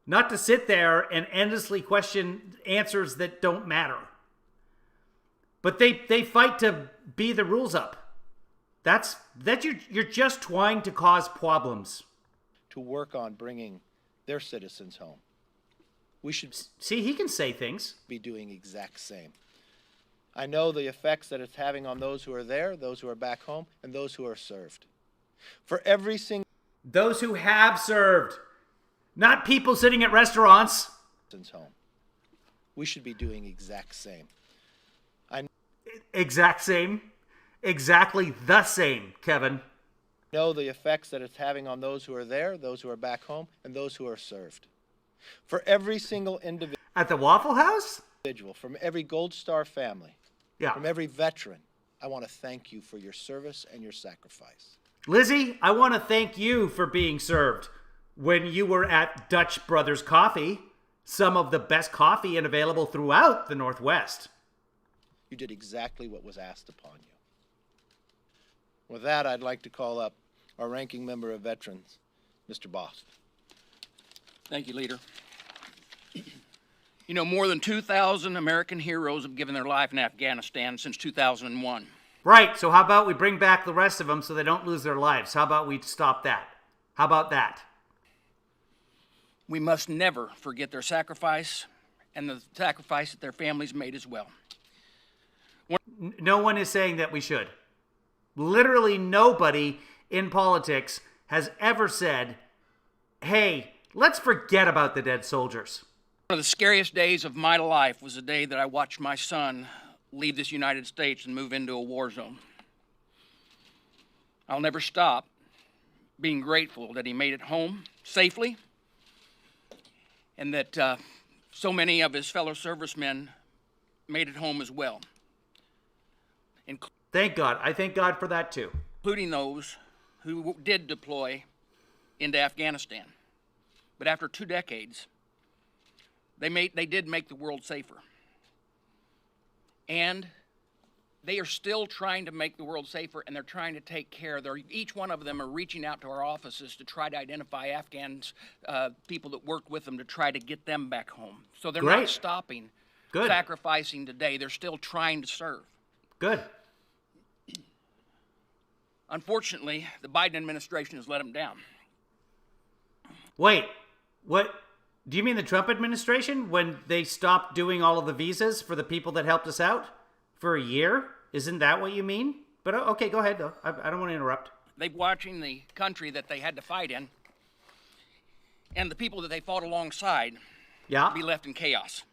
Not to sit there and endlessly question answers that don't matter. But they fight to be the rules up. You're just trying to cause problems. To work on bringing their citizens home. We should See, he can say things. be doing exact same. I know the effects that it's having on those who are there, those who are back home, and those who are served. For every single Those who have served, not people sitting at restaurants. person's home, we should be doing exact same. Exact same. Exactly the same, Kevin. Know the effects that it's having on those who are there, those who are back home, and those who are served. For every single At the Waffle House? individual, from every Gold Star family, Yeah. from every veteran, I want to thank you for your service and your sacrifice. Lizzie, I want to thank you for being served when you were at Dutch Brothers Coffee, some of the best coffee and available throughout the Northwest. You did exactly what was asked upon you. With that, I'd like to call up our ranking member of veterans, Mr. Bost. Thank you, Leader. You know, more than 2,000 American heroes have given their life in Afghanistan since 2001. Right, so how about we bring back the rest of them so they don't lose their lives? How about we stop that? How about that? We must never forget their sacrifice and the sacrifice that their families made as well. No one is saying that we should. Literally nobody in politics has ever said, hey, let's forget about the dead soldiers. One of the scariest days of my life was the day that I watched my son leave this United States and move into a war zone. I'll never stop being grateful that he made it home safely and that so many of his fellow servicemen made it home as well. Thank God. I thank God for that too. Including those who did deploy into Afghanistan. But after 2 decades, they did make the world safer. And they are still trying to make the world safer, and they're trying to take care. Each one of them are reaching out to our offices to try to identify Afghans, people that work with them, to try to get them back home. So they're Great. not stopping Good. sacrificing today. They're still trying to serve. Good. Unfortunately, the Biden administration has let them down. Wait, what? Do you mean the Trump administration when they stopped doing all of the visas for the people that helped us out for a year? Isn't that what you mean? But okay, go ahead though. I don't want to interrupt. They're watching the country that they had to fight in and the people that they fought alongside Yeah. be left in chaos.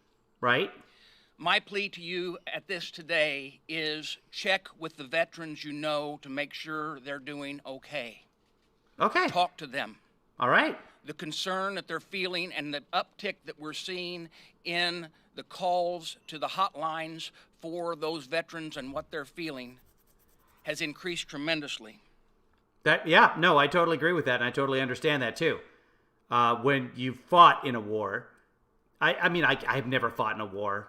Right? My plea to you at this today is check with the veterans you know to make sure they're doing okay. Okay. Talk to them. All right. The concern that they're feeling and the uptick that we're seeing in the calls to the hotlines for those veterans and what they're feeling has increased tremendously. Yeah, no, I totally agree with that, and I totally understand that too. When you fought in a war, I've never fought in a war.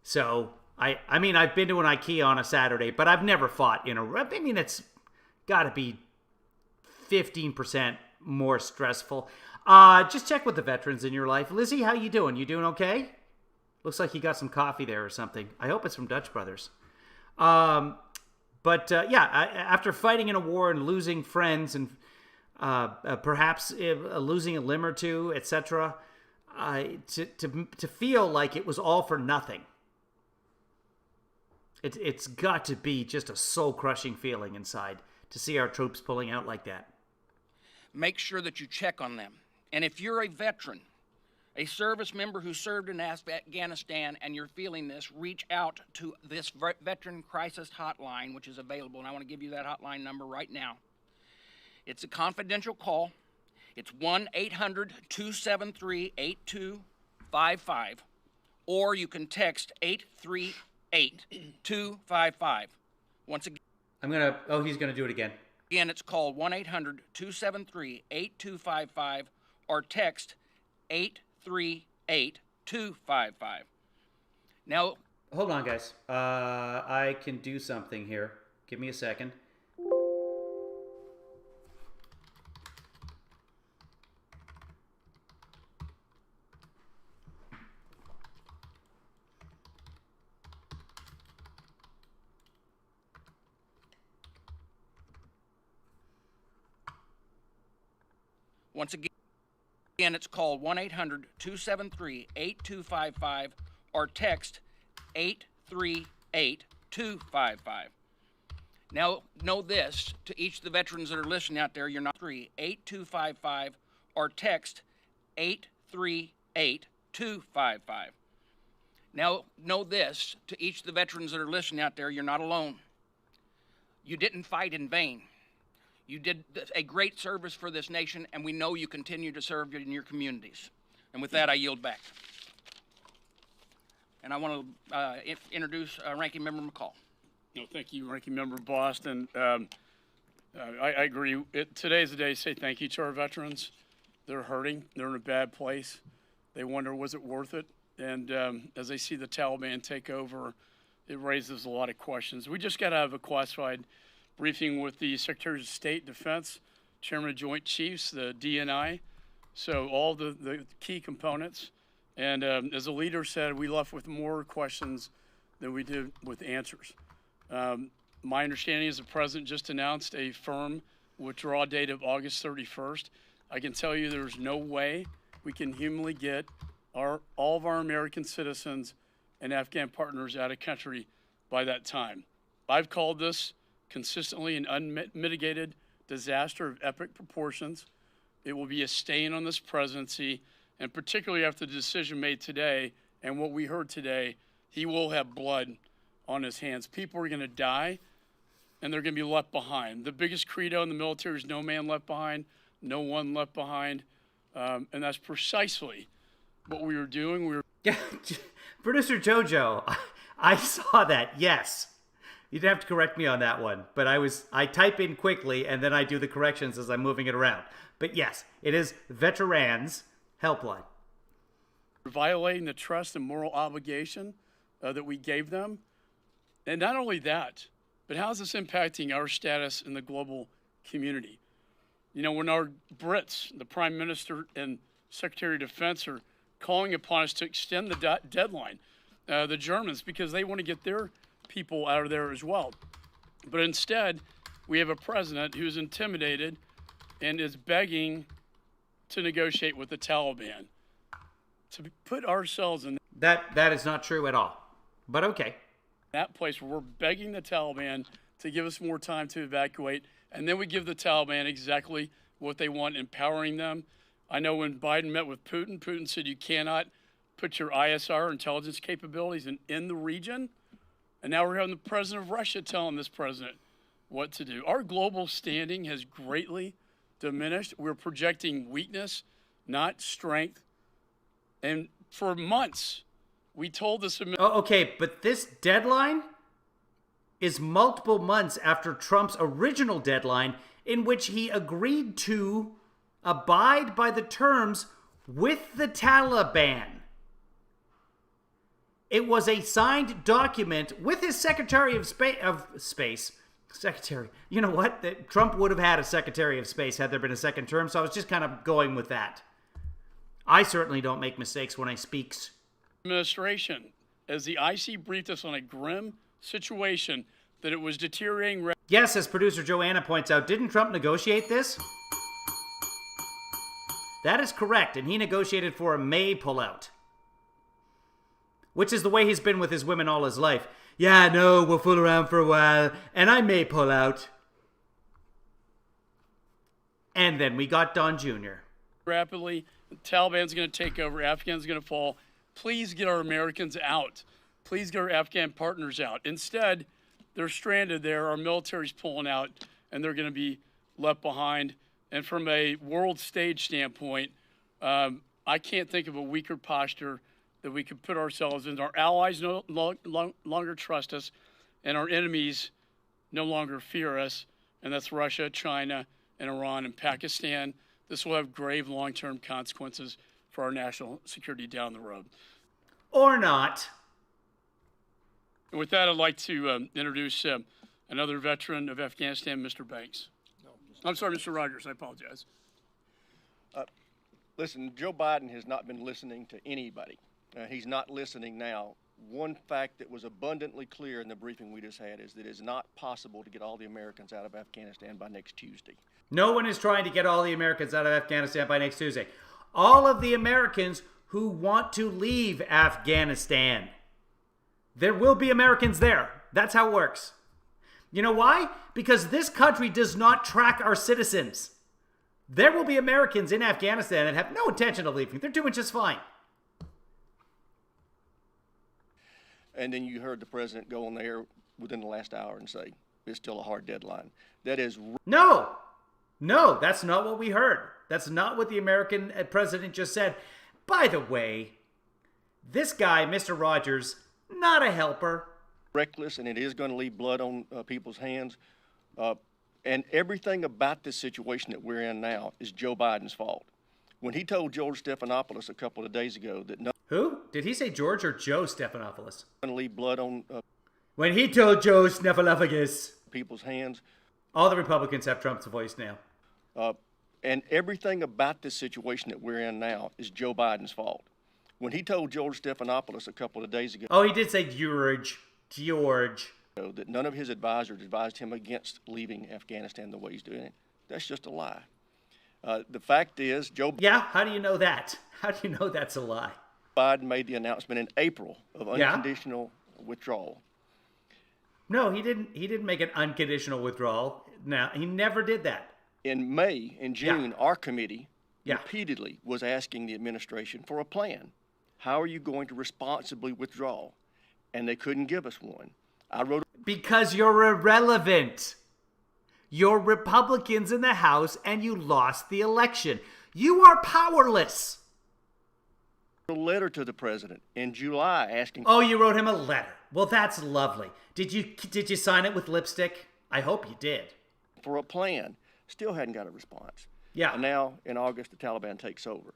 So, I've been to an IKEA on a Saturday, but I've never fought in it's got to be 15% more stressful. Just check with the veterans in your life. Lizzie, how you doing? You doing okay? Looks like you got some coffee there or something. I hope it's from Dutch Brothers. After fighting in a war and losing friends and perhaps losing a limb or two, etc., to feel like it was all for nothing. It's got to be just a soul-crushing feeling inside to see our troops pulling out like that. Make sure that you check on them. And if you're a veteran, a service member who served in Afghanistan, and you're feeling this, reach out to this Veteran Crisis Hotline, which is available. And I want to give you that hotline number right now. It's a confidential call. It's 1-800-273-8255, or you can text 838-255. Once again, he's gonna do it again. Again, it's called 1-800-273-8255, or text 838-255. Now, hold on, guys. I can do something here. Give me a second. once again, it's called 1-800-273-8255, or text 838-255. Now, know this, to each of the veterans that are listening out there, you're not 8255, or text 838-255. Now, know this, to each of the veterans that are listening out there, you're not alone. You didn't fight in vain. You did a great service for this nation, and we know you continue to serve in your communities. And with that, I yield back. And I want to introduce Ranking Member McCall. No, thank you, Ranking Member Boston. I agree. Today's the day to say thank you to our veterans. They're hurting. They're in a bad place. They wonder, was it worth it? And as they see the Taliban take over, it raises a lot of questions. We just got to have a classified briefing with the Secretary of State, Defense, Chairman of Joint Chiefs, the DNI, so all the key components. And as the leader said, we left with more questions than we did with answers. My understanding is the President just announced a firm withdrawal date of August 31st. I can tell you there's no way we can humanly get all of our American citizens and Afghan partners out of country by that time. I've called this consistently an unmitigated disaster of epic proportions. It will be a stain on this presidency, and particularly after the decision made today and what we heard today, he will have blood on his hands. People are going to die. and they're going to be left behind. The biggest credo in the military is no man left behind, no one left behind. And that's precisely what we were doing. Producer Jojo, I saw that, yes. You'd have to correct me on that one, but I type in quickly and then I do the corrections as I'm moving it around. But yes, it is Veterans Helpline. Violating the trust and moral obligation that we gave them. And not only that, but how is this impacting our status in the global community? You know, when our Brits, the Prime Minister and Secretary of Defense, are calling upon us to extend the deadline, the Germans, because they want to get their people out of there as well. But instead, we have a president who's intimidated and is begging to negotiate with the Taliban. To put ourselves in that is not true at all. But okay. That place where we're begging the Taliban to give us more time to evacuate, and then we give the Taliban exactly what they want, empowering them. I know when Biden met with Putin, Putin said you cannot put your ISR intelligence capabilities in the region. And now we're having the president of Russia telling this president what to do. Our global standing has greatly diminished. We're projecting weakness, not strength. And for months, we told this administration. Oh, okay, but this deadline is multiple months after Trump's original deadline in which he agreed to abide by the terms with the Taliban. It was a signed document with his Secretary of Space. Secretary. You know what? Trump would have had a Secretary of Space had there been a second term, so I was just kind of going with that. I certainly don't make mistakes when I speaks. Administration, as the IC briefed us on a grim situation, that it was deteriorating. Yes, as producer Joanna points out, didn't Trump negotiate this? That is correct, and he negotiated for a May pullout. Which is the way he's been with his women all his life. Yeah, no, we'll fool around for a while, and I may pull out. And then we got Don Jr. Rapidly, the Taliban's going to take over, Afghan's going to fall. Please get our Americans out. Please get our Afghan partners out. Instead, they're stranded there, our military's pulling out, and they're going to be left behind. And from a world stage standpoint, I can't think of a weaker posture that we could put ourselves in. Our allies no longer trust us, and our enemies no longer fear us, and that's Russia, China, and Iran, and Pakistan. This will have grave long-term consequences for our national security down the road. Or not. And with that, I'd like to introduce another veteran of Afghanistan, Mr. Banks. I'm sorry, Mr. Rogers, I apologize. Listen, Joe Biden has not been listening to anybody. He's not listening now. One fact that was abundantly clear in the briefing we just had is that it is not possible to get all the Americans out of Afghanistan by next Tuesday. No one is trying to get all the Americans out of Afghanistan by next Tuesday. All of the Americans who want to leave Afghanistan. There will be Americans there. That's how it works. You know why? Because this country does not track our citizens. There will be Americans in Afghanistan that have no intention of leaving. They're doing just fine. And then you heard the president go on the air within the last hour and say, it's still a hard deadline. That is... No, that's not what we heard. That's not what the American president just said. By the way, this guy, Mr. Rogers, not a helper. Reckless, and it is going to leave blood on people's hands. And everything about this situation that we're in now is Joe Biden's fault. When he told George Stephanopoulos a couple of days ago that no... Who? Did he say George or Joe Stephanopoulos? Going to leave blood on... when he told Joe Stephanopoulos... people's hands. All the Republicans have Trump's voice now. And everything about this situation that we're in now is Joe Biden's fault. When he told George Stephanopoulos a couple of days ago... Oh, he did say George. That none of his advisors advised him against leaving Afghanistan the way he's doing it. That's just a lie. The fact is, Joe... Yeah, how do you know that? How do you know that's a lie? Biden made the announcement in April of unconditional withdrawal. No, he didn't. He didn't make an unconditional withdrawal. No, he never did that. In May and June, our committee Yeah. repeatedly was asking the administration for a plan. How are you going to responsibly withdraw? And they couldn't give us one. I wrote Because you're irrelevant. You're Republicans in the House and you lost the election. You are powerless. a letter to the president in July asking Oh, you wrote him a letter. Well, that's lovely. Did you sign it with lipstick? I hope you did. for a plan. Still hadn't got a response. Yeah. And now in August, the Taliban takes over.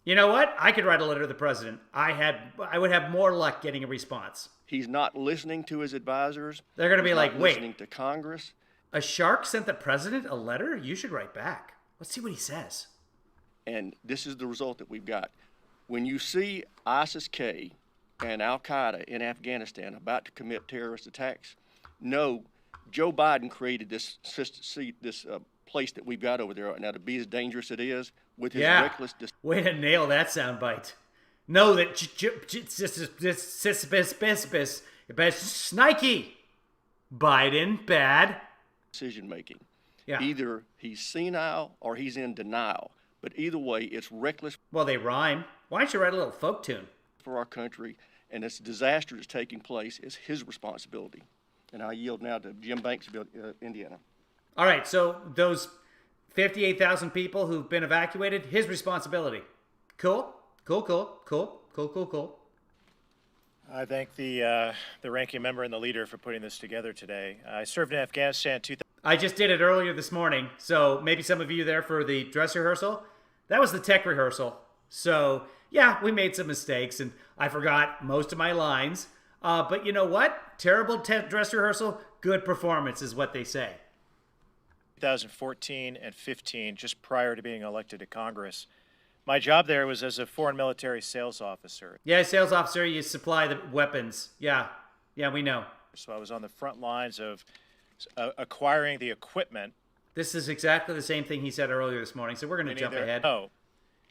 You know what? I could write a letter to the president. I would have more luck getting a response. He's not listening to his advisors. They're going to be He's like, not wait, listening to Congress. a shark sent the president a letter? You should write back. Let's see what he says. And this is the result that we've got. When you see ISIS-K and Al-Qaeda in Afghanistan about to commit terrorist attacks, no, Joe Biden created this place that we've got over there right now to be as dangerous as it is with his reckless. Way to nail that soundbite. Know that Snikey. Biden, bad. Decision making. Yeah. Either he's senile or he's in denial. But either way, it's reckless Well, they rhyme. Why don't you write a little folk tune? for our country, and this disaster that's taking place is his responsibility. And I yield now to Jim Banks of Indiana. All right, so those 58,000 people who've been evacuated, his responsibility. Cool. I thank the ranking member and the leader for putting this together today. I served in Afghanistan I just did it earlier this morning, so maybe some of you there for the dress rehearsal. That was the tech rehearsal. So, yeah, we made some mistakes, and I forgot most of my lines. But you know what? Terrible dress rehearsal, good performance is what they say. 2014 and 15, just prior to being elected to Congress. My job there was as a foreign military sales officer. Yeah, sales officer, you supply the weapons. Yeah, we know. So I was on the front lines of acquiring the equipment. This is exactly the same thing he said earlier this morning, so we're going to jump ahead.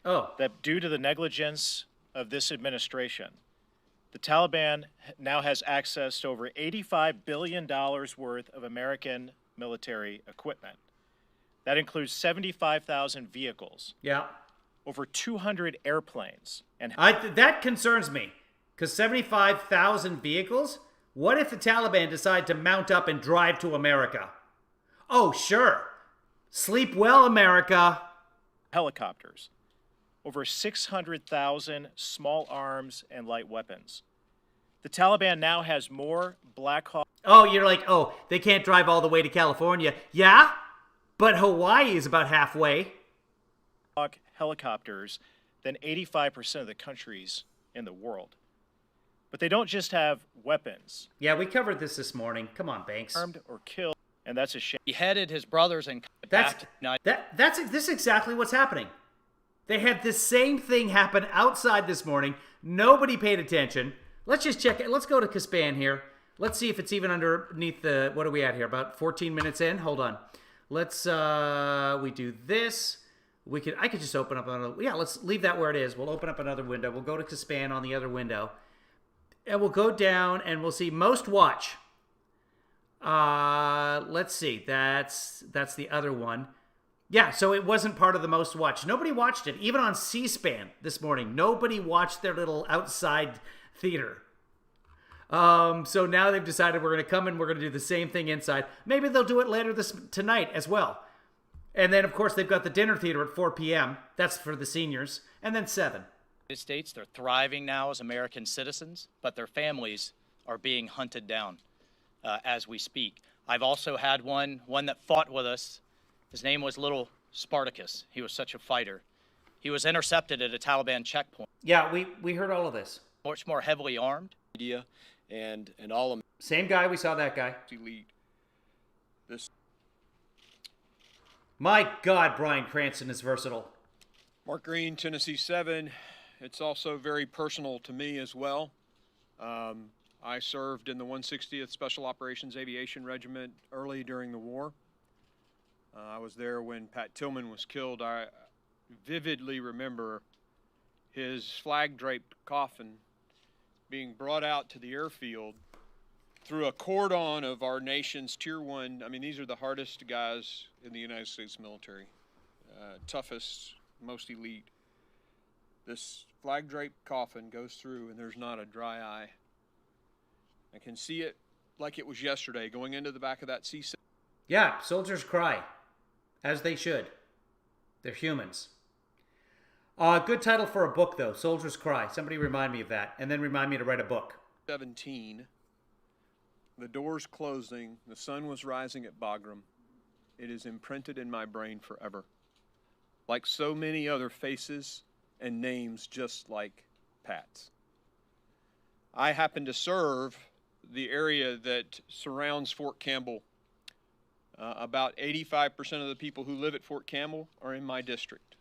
That due to the negligence of this administration, the Taliban now has access to over $85 billion worth of American military equipment. That includes 75,000 vehicles. Yeah. Over 200 airplanes. And that concerns me, because 75,000 vehicles? What if the Taliban decide to mount up and drive to America? Oh, sure. Sleep well, America. Helicopters. Over 600,000 small arms and light weapons. The Taliban now has more Black Hawk. Oh, you're like, oh, they can't drive all the way to California. Yeah, but Hawaii is about halfway. Helicopters than 85% of the countries in the world. But they don't just have weapons. Yeah, we covered this morning. Come on, Banks. Armed or killed, and that's a shame. Beheaded his brothers and This is exactly what's happening. They had the same thing happen outside this morning. Nobody paid attention. Let's just check it. Let's go to Caspan here. Let's see if it's even underneath the, what are we at here? About 14 minutes in? Hold on. Let's, we do this. I could just open up another, let's leave that where it is. We'll open up another window. We'll go to Caspan on the other window. And we'll go down and we'll see most watch. Let's see. That's the other one. Yeah, so it wasn't part of the most watched. Nobody watched it. Even on C-SPAN this morning, nobody watched their little outside theater. So now they've decided we're going to come and we're going to do the same thing inside. Maybe they'll do it later tonight as well. And then, of course, they've got the dinner theater at 4 p.m. That's for the seniors. And then 7. United States, they're thriving now as American citizens, but their families are being hunted down as we speak. I've also had one that fought with us. His name was Little Spartacus. He was such a fighter. He was intercepted at a Taliban checkpoint. Yeah, we heard all of this. Much more heavily armed. Media and all of same guy. We saw that guy. elite. This My God, Bryan Cranston is versatile. Mark Green, Tennessee 7. It's also very personal to me as well. I served in the 160th Special Operations Aviation Regiment early during the war. I was there when Pat Tillman was killed. I vividly remember his flag-draped coffin being brought out to the airfield through a cordon of our nation's Tier 1. I mean, these are the hardest guys in the United States military. Toughest, most elite. This flag-draped coffin goes through and there's not a dry eye. I can see it like it was yesterday, going into the back of that C-7. Yeah, soldiers cry, as they should. They're humans. Good title for a book, though. Soldiers Cry. Somebody remind me of that, and then remind me to write a book. 17, the doors closing, the sun was rising at Bagram. It is imprinted in my brain forever. Like so many other faces and names just like Pat's. I happen to serve the area that surrounds Fort Campbell. About 85% of the people who live at Fort Campbell are in my district.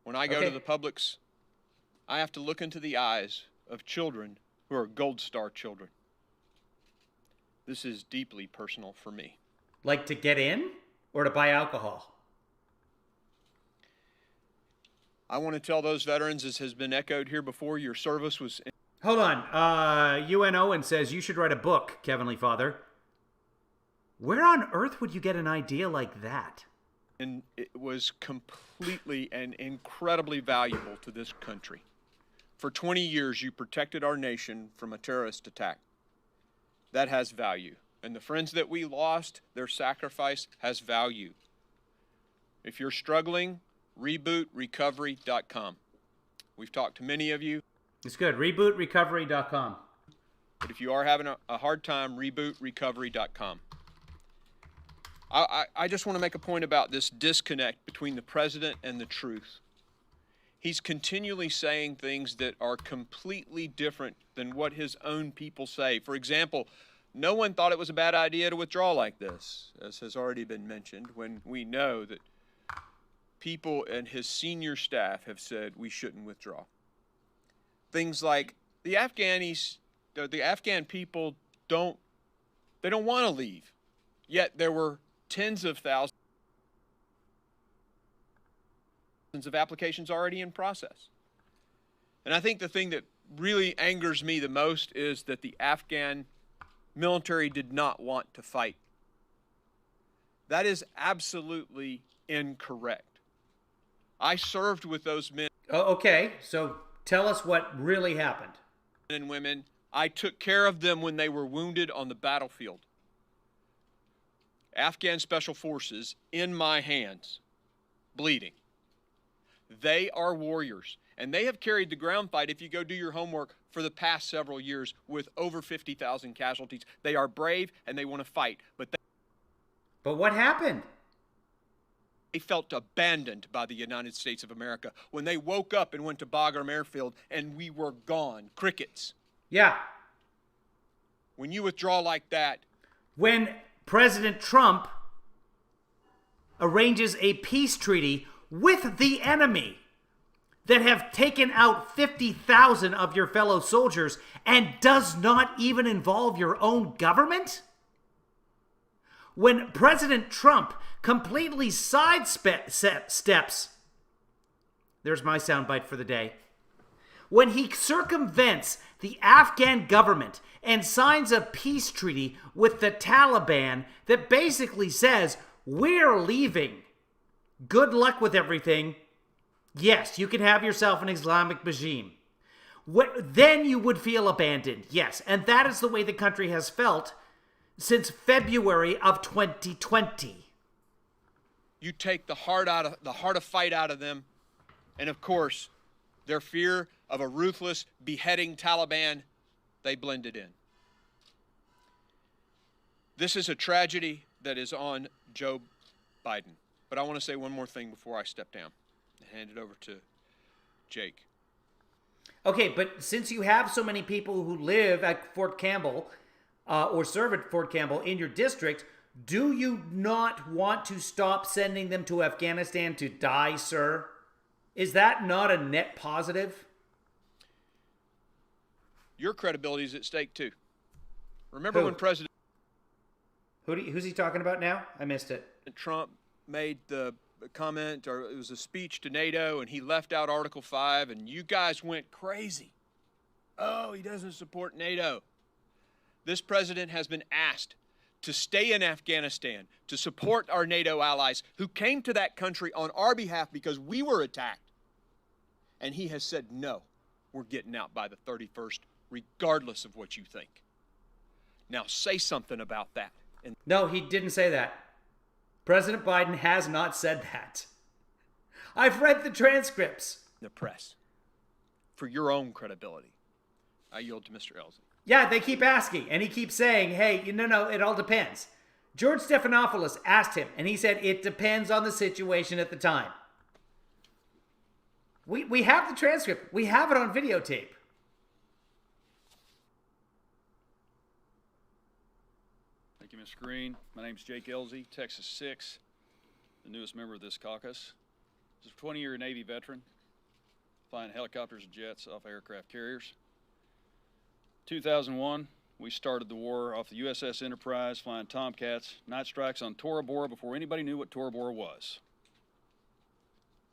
When I go to the Publix, I have to look into the eyes of children who are Gold Star children. This is deeply personal for me. Like to get in or to buy alcohol? I want to tell those veterans, as has been echoed here before, your service was... Hold on. UN Owen says you should write a book, Heavenly Father. Where on earth would you get an idea like that? And it was completely and incredibly valuable to this country. For 20 years, you protected our nation from a terrorist attack. That has value. And the friends that we lost, their sacrifice has value. If you're struggling, rebootrecovery.com. We've talked to many of you. It's good. Rebootrecovery.com. But if you are having a hard time, rebootrecovery.com. I just want to make a point about this disconnect between the president and the truth. He's continually saying things that are completely different than what his own people say. For example, no one thought it was a bad idea to withdraw like this, as has already been mentioned, when we know that people and his senior staff have said we shouldn't withdraw. Things like the Afghan people don't want to leave, yet there were tens of thousands of applications already in process. And I think the thing that really angers me the most is that the Afghan military did not want to fight. That is absolutely incorrect. I served with those men. Oh, okay, so tell us what really happened. And women, I took care of them when they were wounded on the battlefield. Afghan Special Forces in my hands, bleeding. They are warriors, and they have carried the ground fight, if you go do your homework, for the past several years with over 50,000 casualties. They are brave and they want to fight, but what happened? They felt abandoned by the United States of America when they woke up and went to Bagram Airfield and we were gone. Crickets. Yeah. When you withdraw like that. When President Trump arranges a peace treaty with the enemy that have taken out 50,000 of your fellow soldiers and does not even involve your own government? When President Trump completely sidesteps, there's my soundbite for the day, when he circumvents the Afghan government and signs a peace treaty with the Taliban that basically says, we're leaving. Good luck with everything. Yes, you can have yourself an Islamic regime. Then you would feel abandoned. Yes, and that is the way the country has felt since February of 2020. You take the heart of fight out of them, and of course, their fear of a ruthless, beheading Taliban, they blended in. This is a tragedy that is on Joe Biden. But I want to say one more thing before I step down and hand it over to Jake. Okay, but since you have so many people who live at Fort Campbell or serve at Fort Campbell in your district, do you not want to stop sending them to Afghanistan to die, sir? Is that not a net positive? Your credibility is at stake, too. Remember when President... Who's he talking about now? I missed it. Trump made the comment, or it was a speech to NATO, and he left out Article 5, and you guys went crazy. Oh, he doesn't support NATO. This president has been asked to stay in Afghanistan, to support our NATO allies who came to that country on our behalf because we were attacked. And he has said, no, we're getting out by the 31st regardless of what you think. Now say something about that. And No, he didn't say that. President Biden has not said that. I've read the transcripts. the press, for your own credibility. I yield to Mr. Elsie. Yeah, they keep asking, and he keeps saying, hey, no, it all depends. George Stephanopoulos asked him, and he said, it depends on the situation at the time. We have the transcript. We have it on videotape. Thank you, Mr. Green. My name is Jake Elsie, Texas 6, the newest member of this caucus. This is a 20-year Navy veteran, flying helicopters and jets off aircraft carriers. 2001, we started the war off the USS Enterprise, flying Tomcats, night strikes on Tora Bora before anybody knew what Tora Bora was.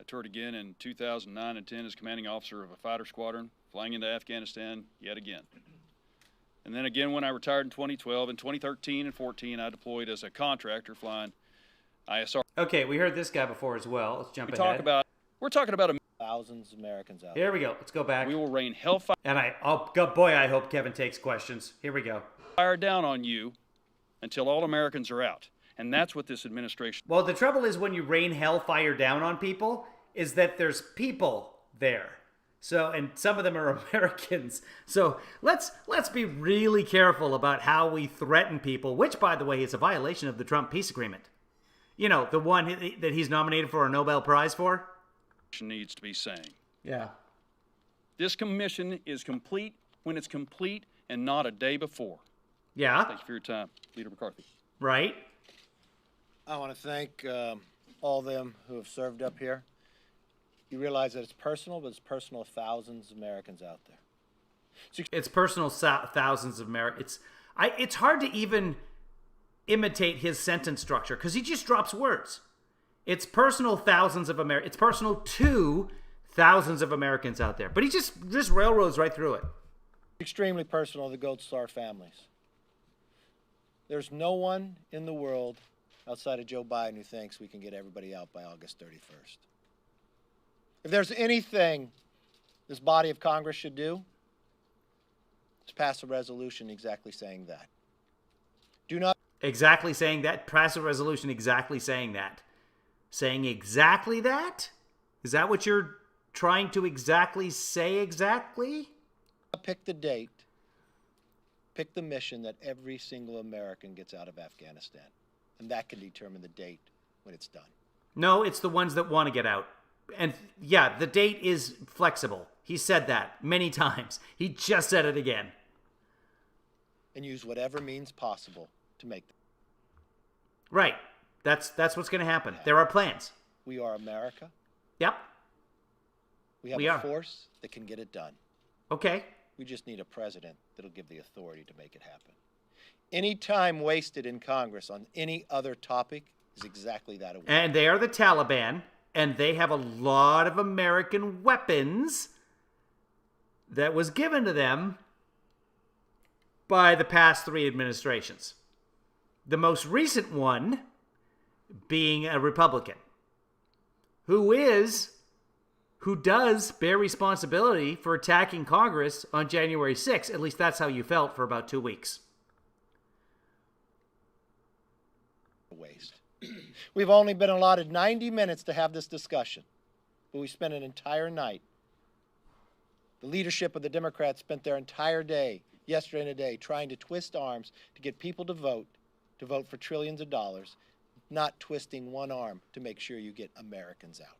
I toured again in 2009 and 10 as commanding officer of a fighter squadron, flying into Afghanistan yet again. And then again when I retired in 2012, in 2013 and 14, I deployed as a contractor flying ISR. Okay, we heard this guy before as well. Let's jump ahead. We're talking about thousands of Americans out Here we go. Let's go back. We will rain hellfire And boy, I hope Kevin takes questions. Here we go. down on you until all Americans are out. And that's what this administration. Well, the trouble is when you rain hellfire down on people is that there's people there. So, and some of them are Americans. So let's be really careful about how we threaten people, which, by the way, is a violation of the Trump peace agreement. You know, the one that he's nominated for a Nobel Prize for. Needs to be saying. Yeah. This commission is complete when it's complete and not a day before. Yeah. Thank you for your time, Leader McCarthy. Right. I want to thank all of them who have served up here. You realize that it's personal, but it's personal of thousands of Americans out there. It's personal thousands of Americans. It's hard to even imitate his sentence structure because he just drops words. It's personal thousands of Americans. It's personal to thousands of Americans out there. But he just railroads right through it. Extremely personal to the Gold Star families. There's no one in the world outside of Joe Biden who thinks we can get everybody out by August 31st. If there's anything this body of Congress should do, it's pass a resolution exactly saying that. Do not... Exactly saying that? Pass a resolution exactly saying that. Saying exactly that? Is that what you're trying to exactly say exactly? Pick the date. Pick the mission that every single American gets out of Afghanistan. And that can determine the date when it's done. No, it's the ones that want to get out. And yeah, the date is flexible. He said that many times. He just said it again. And use whatever means possible to make them. Right. That's what's going to happen. There are plans. We are America. Yep. We have a force that can get it done. Okay. We just need a president that'll give the authority to make it happen. Any time wasted in Congress on any other topic is exactly that. And they are the Taliban, and they have a lot of American weapons that was given to them by the past 3 administrations. The most recent one being a Republican who does bear responsibility for attacking Congress on January 6th. At least that's how you felt for about 2 weeks. Waste. We've only been allotted 90 minutes to have this discussion, but we spent an entire night. The leadership of the Democrats spent their entire day, yesterday and today, trying to twist arms to get people to vote for trillions of dollars, not twisting one arm to make sure you get Americans out.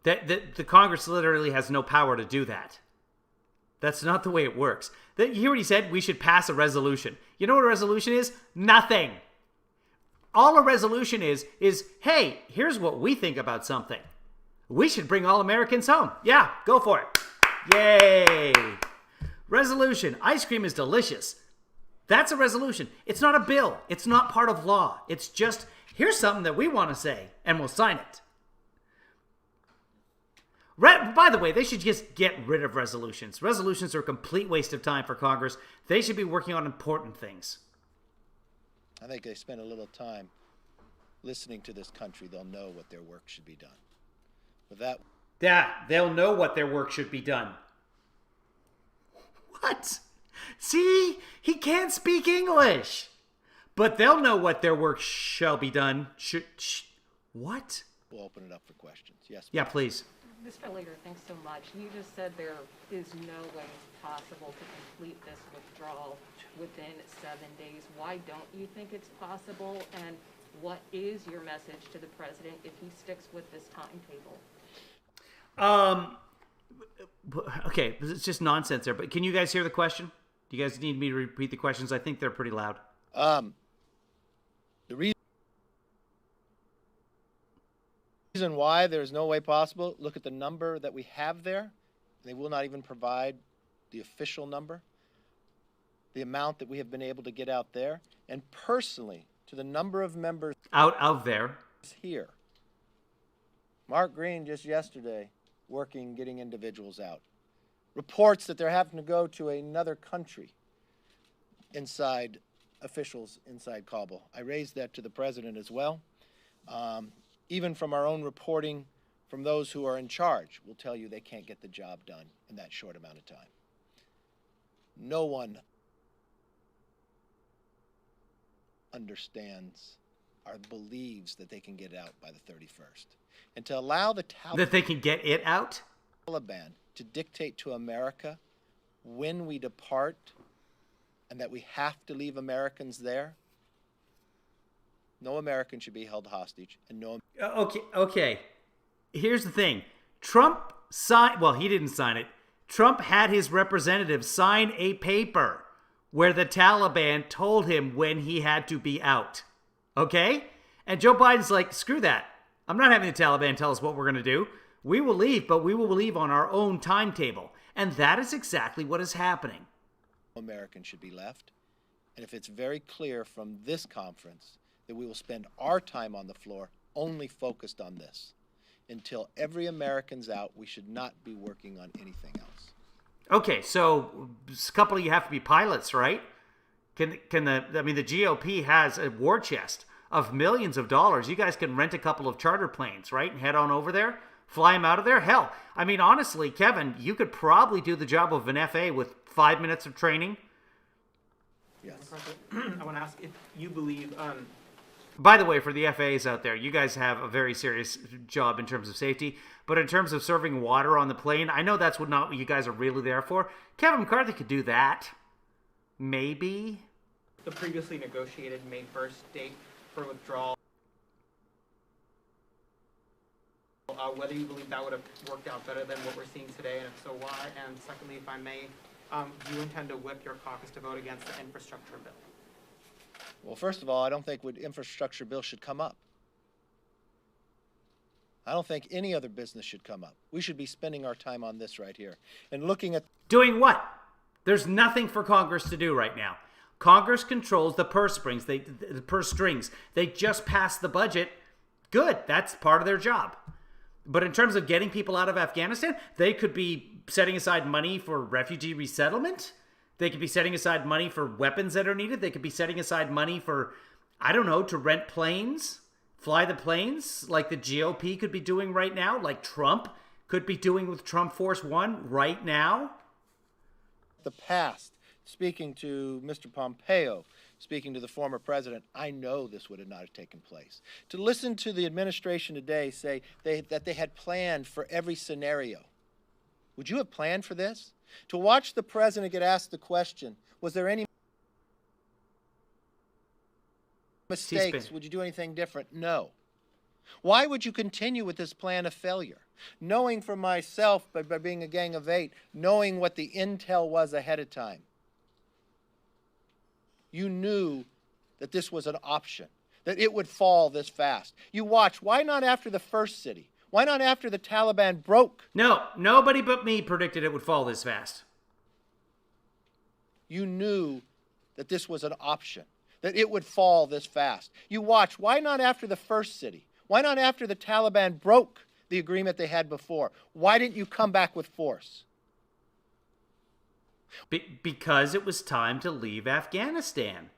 The Congress literally has no power to do that. That's not the way it works. You hear what he said? We should pass a resolution. You know what a resolution is? Nothing. All a resolution is, hey, here's what we think about something. We should bring all Americans home. Yeah, go for it. Yay. Resolution. Ice cream is delicious. That's a resolution. It's not a bill. It's not part of law. It's just, here's something that we want to say, and we'll sign it. By the way, they should just get rid of resolutions. Resolutions are a complete waste of time for Congress. They should be working on important things. I think they spend a little time listening to this country. They'll know what their work should be done. With that... Yeah, they'll know what their work should be done. What? See? He can't speak English. But they'll know what their work shall be done. What? We'll open it up for questions. Yes. Yeah, please. Mr. Leader, thanks so much. You just said there is no way possible to complete this withdrawal within 7 days. Why don't you think it's possible? And what is your message to the president if he sticks with this timetable? Okay, it's just nonsense there. But can you guys hear the question? Do you guys need me to repeat the questions? I think they're pretty loud. The reason why there's no way possible, look at the number that we have there. They will not even provide the official number, the amount that we have been able to get out there. And personally, to the number of members out of there here. Mark Green just yesterday working, getting individuals out. Reports that they're having to go to another country inside officials inside Kabul. I raised that to the president as well. Even from our own reporting from those who are in charge will tell you they can't get the job done in that short amount of time. No one understands or believes that they can get out by the 31st. And to allow the that they can get it out? Taliban to dictate to America when we depart and that we have to leave Americans there, no American should be held hostage, and no. Okay. Here's the thing. Trump signed, well, he didn't sign it. Trump had his representative sign a paper where the Taliban told him when he had to be out. Okay? And Joe Biden's like, screw that. I'm not having the Taliban tell us what we're going to do. We will leave, but we will leave on our own timetable. And that is exactly what is happening. Americans should be left. And if it's very clear from this conference that we will spend our time on the floor only focused on this. Until every American's out, we should not be working on anything else. Okay, so a couple of you have to be pilots, right? The GOP has a war chest of millions of dollars. You guys can rent a couple of charter planes, right? And head on over there, fly them out of there. Hell, I mean, honestly, Kevin, you could probably do the job of an FA with 5 minutes of training. Yes. I want to ask if you believe... By the way, for the FAs out there, you guys have a very serious job in terms of safety. But in terms of serving water on the plane, I know that's not what you guys are really there for. Kevin McCarthy could do that. Maybe. The previously negotiated May 1st date for withdrawal, whether you believe that would have worked out better than what we're seeing today, and if so, why? And secondly, if I may, do you intend to whip your caucus to vote against the infrastructure bill? Well, first of all, I don't think the infrastructure bill should come up. I don't think any other business should come up. We should be spending our time on this right here and looking at... Doing what? There's nothing for Congress to do right now. Congress controls the purse strings. They just passed the budget. Good. That's part of their job. But in terms of getting people out of Afghanistan, they could be setting aside money for refugee resettlement. They could be setting aside money for weapons that are needed. They could be setting aside money for, I don't know, to rent planes, fly the planes, like the GOP could be doing right now, like Trump could be doing with Trump Force One right now. The past, speaking to Mr. Pompeo, speaking to the former president, I know this would have not have taken place. To listen to the administration today say that they had planned for every scenario. Would you have planned for this? To watch the president get asked the question, was there any mistakes? Would you do anything different? No. Why would you continue with this plan of failure? Knowing for myself, by being a Gang of 8, knowing what the intel was ahead of time, you knew that this was an option, that it would fall this fast. You watch. Why not after the first city? Why not after the Taliban broke? No, nobody but me predicted it would fall this fast. You knew that this was an option, that it would fall this fast. You watch. Why not after the first city? Why not after the Taliban broke the agreement they had before? Why didn't you come back with force? Because it was time to leave Afghanistan.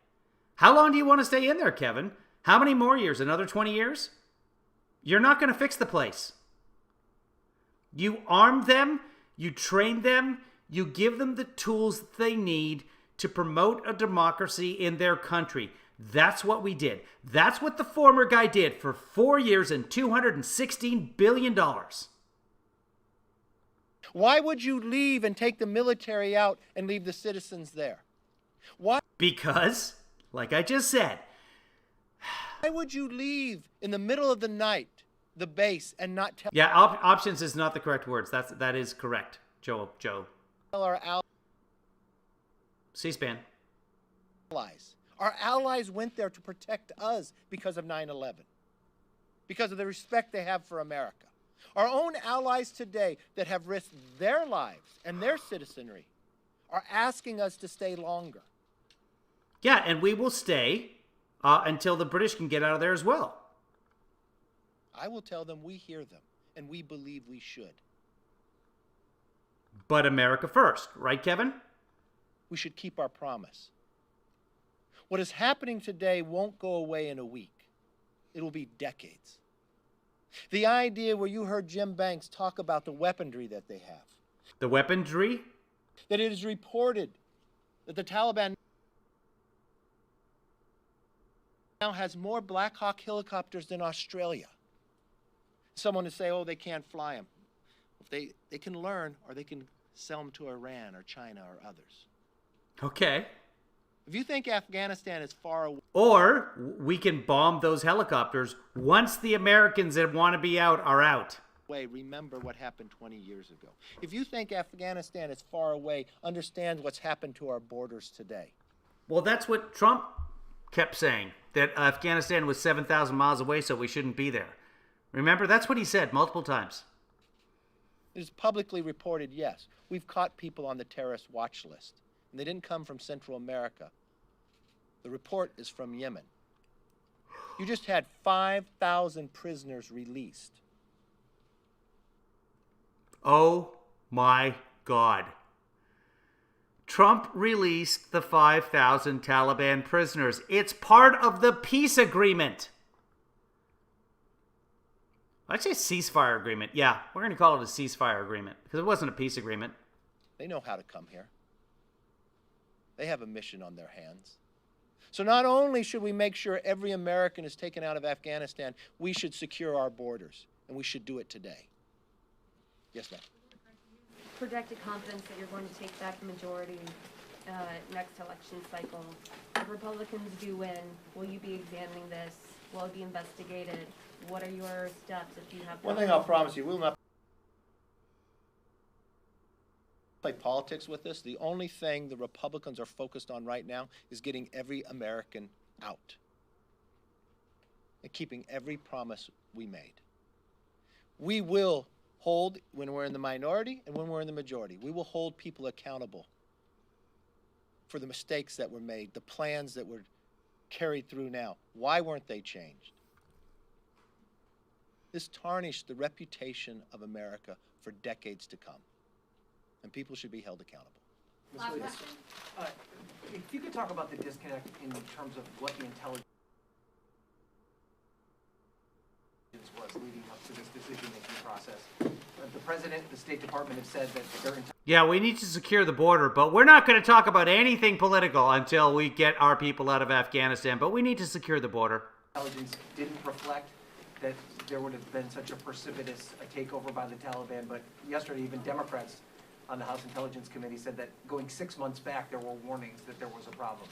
How long do you want to stay in there, Kevin? How many more years? Another 20 years? You're not going to fix the place. You armed them, you trained them, You give them the tools that they need to promote a democracy in their country. That's what we did. That's what the former guy did for 4 years and $216 billion. Why would you leave and take the military out and leave the citizens there? Why? Because, like I just said, Why would you leave in the middle of the night the base and not tell? Yeah, options is not the correct words. That is correct, Joe. Our C-SPAN. allies. Our allies went there to protect us because of 9/11, because of the respect they have for America. Our own allies today that have risked their lives and their citizenry are asking us to stay longer. Yeah, and we will stay until the British can get out of there as well. I will tell them we hear them, and we believe we should. But America first, right, Kevin? We should keep our promise. What is happening today won't go away in a week. It will be decades. The idea where you heard Jim Banks talk about the weaponry that they have. The weaponry? That it is reported that the Taliban now has more Black Hawk helicopters than Australia. Someone to say, oh, they can't fly them. If they can learn, or they can sell them to Iran or China or others. Okay. If you think Afghanistan is far away, or we can bomb those helicopters once the Americans that want to be out are out. remember what happened 20 years ago. If you think Afghanistan is far away, understand what's happened to our borders today. Well, that's what Trump kept saying, that Afghanistan was 7,000 miles away, so we shouldn't be there. Remember, that's what he said multiple times. It is publicly reported, yes. We've caught people on the terrorist watch list, and they didn't come from Central America. The report is from Yemen. You just had 5,000 prisoners released. Oh my God. Trump released the 5,000 Taliban prisoners. It's part of the peace agreement. I'd say ceasefire agreement. Yeah, we're going to call it a ceasefire agreement because it wasn't a peace agreement. They know how to come here. They have a mission on their hands. So not only should we make sure every American is taken out of Afghanistan, we should secure our borders, and we should do it today. Yes, ma'am. Projected confidence that you're going to take back the majority next election cycle. If Republicans do win, will you be examining this? Will it be investigated? What are your steps if you have... One thing I'll promise you, we will not play politics with this. The only thing the Republicans are focused on right now is getting every American out and keeping every promise we made. We will hold, when we're in the minority and when we're in the majority, we will hold people accountable for the mistakes that were made, the plans that were carried through now. Why weren't they changed? This tarnished the reputation of America for decades to come, and people should be held accountable. Last question. If you could talk about the disconnect in terms of what the intelligence was leading up to this decision-making process. The President, the State Department have said that their Yeah, we need to secure the border, but we're not going to talk about anything political until we get our people out of Afghanistan, but we need to secure the border. intelligence didn't reflect that there would have been such a precipitous takeover by the Taliban, but yesterday even Democrats on the House Intelligence Committee said that going 6 months back there were warnings that there was a problem.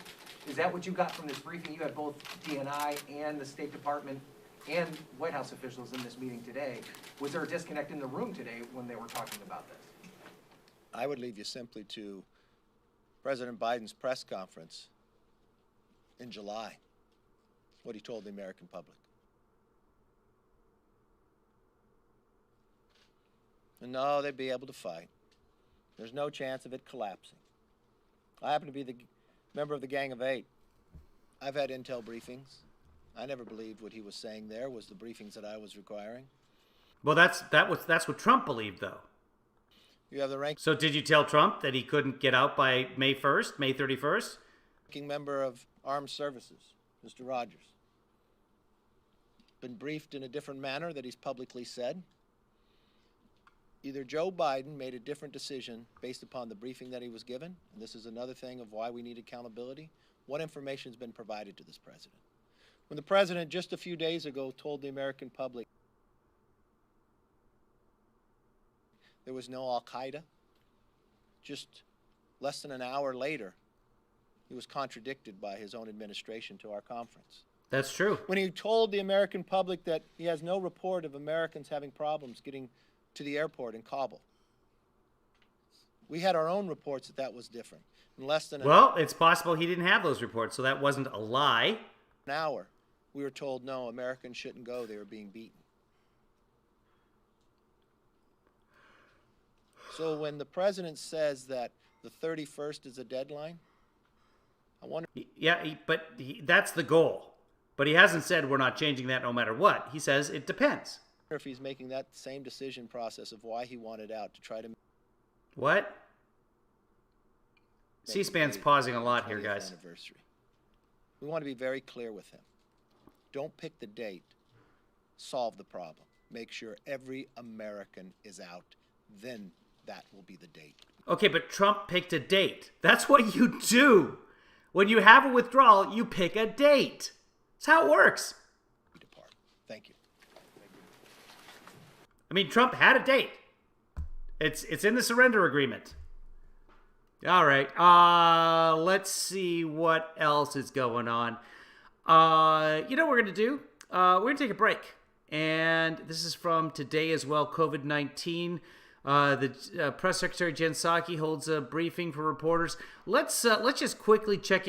Is that what you got from this briefing? You had both DNI and the State Department and White House officials in this meeting today. Was there a disconnect in the room today when they were talking about this? I would leave you simply to President Biden's press conference in July, what he told the American public. And no, they'd be able to fight. There's no chance of it collapsing. I happen to be the member of the Gang of Eight. I've had intel briefings. I never believed what he was saying there was the briefings that I was requiring. Well, that's what Trump believed, though. You have the ranking So did you tell Trump that he couldn't get out by May 1st, May 31st? member of Armed Services, Mr. Rogers. Been briefed in a different manner that he's publicly said. Either Joe Biden made a different decision based upon the briefing that he was given, and this is another thing of why we need accountability. What information has been provided to this president? When the president just a few days ago told the American public there was no Al-Qaeda, just less than an hour later, he was contradicted by his own administration to our conference. That's true. When he told the American public that he has no report of Americans having problems getting to the airport in Kabul. We had our own reports that that was different. In less than well, it's possible he didn't have those reports, so that wasn't a lie. an hour, we were told, no, Americans shouldn't go. They were being beaten. So when the president says that the 31st is a deadline, I wonder... Yeah, that's the goal. But he hasn't said we're not changing that no matter what. He says it depends. If he's making that same decision process of why he wanted out to try to... What? C-SPAN's pausing a lot here, guys. Anniversary. We want to be very clear with him. Don't pick the date. Solve the problem. Make sure every American is out. Then that will be the date. Okay, but Trump picked a date. That's what you do. When you have a withdrawal, you pick a date. That's how it works. Thank you. I mean, Trump had a date. It's in the surrender agreement. All right. Let's see what else is going on. You know what we're going to do? We're going to take a break. And this is from today as well, COVID-19. The Press Secretary Jen Psaki holds a briefing for reporters. Let's just quickly check in.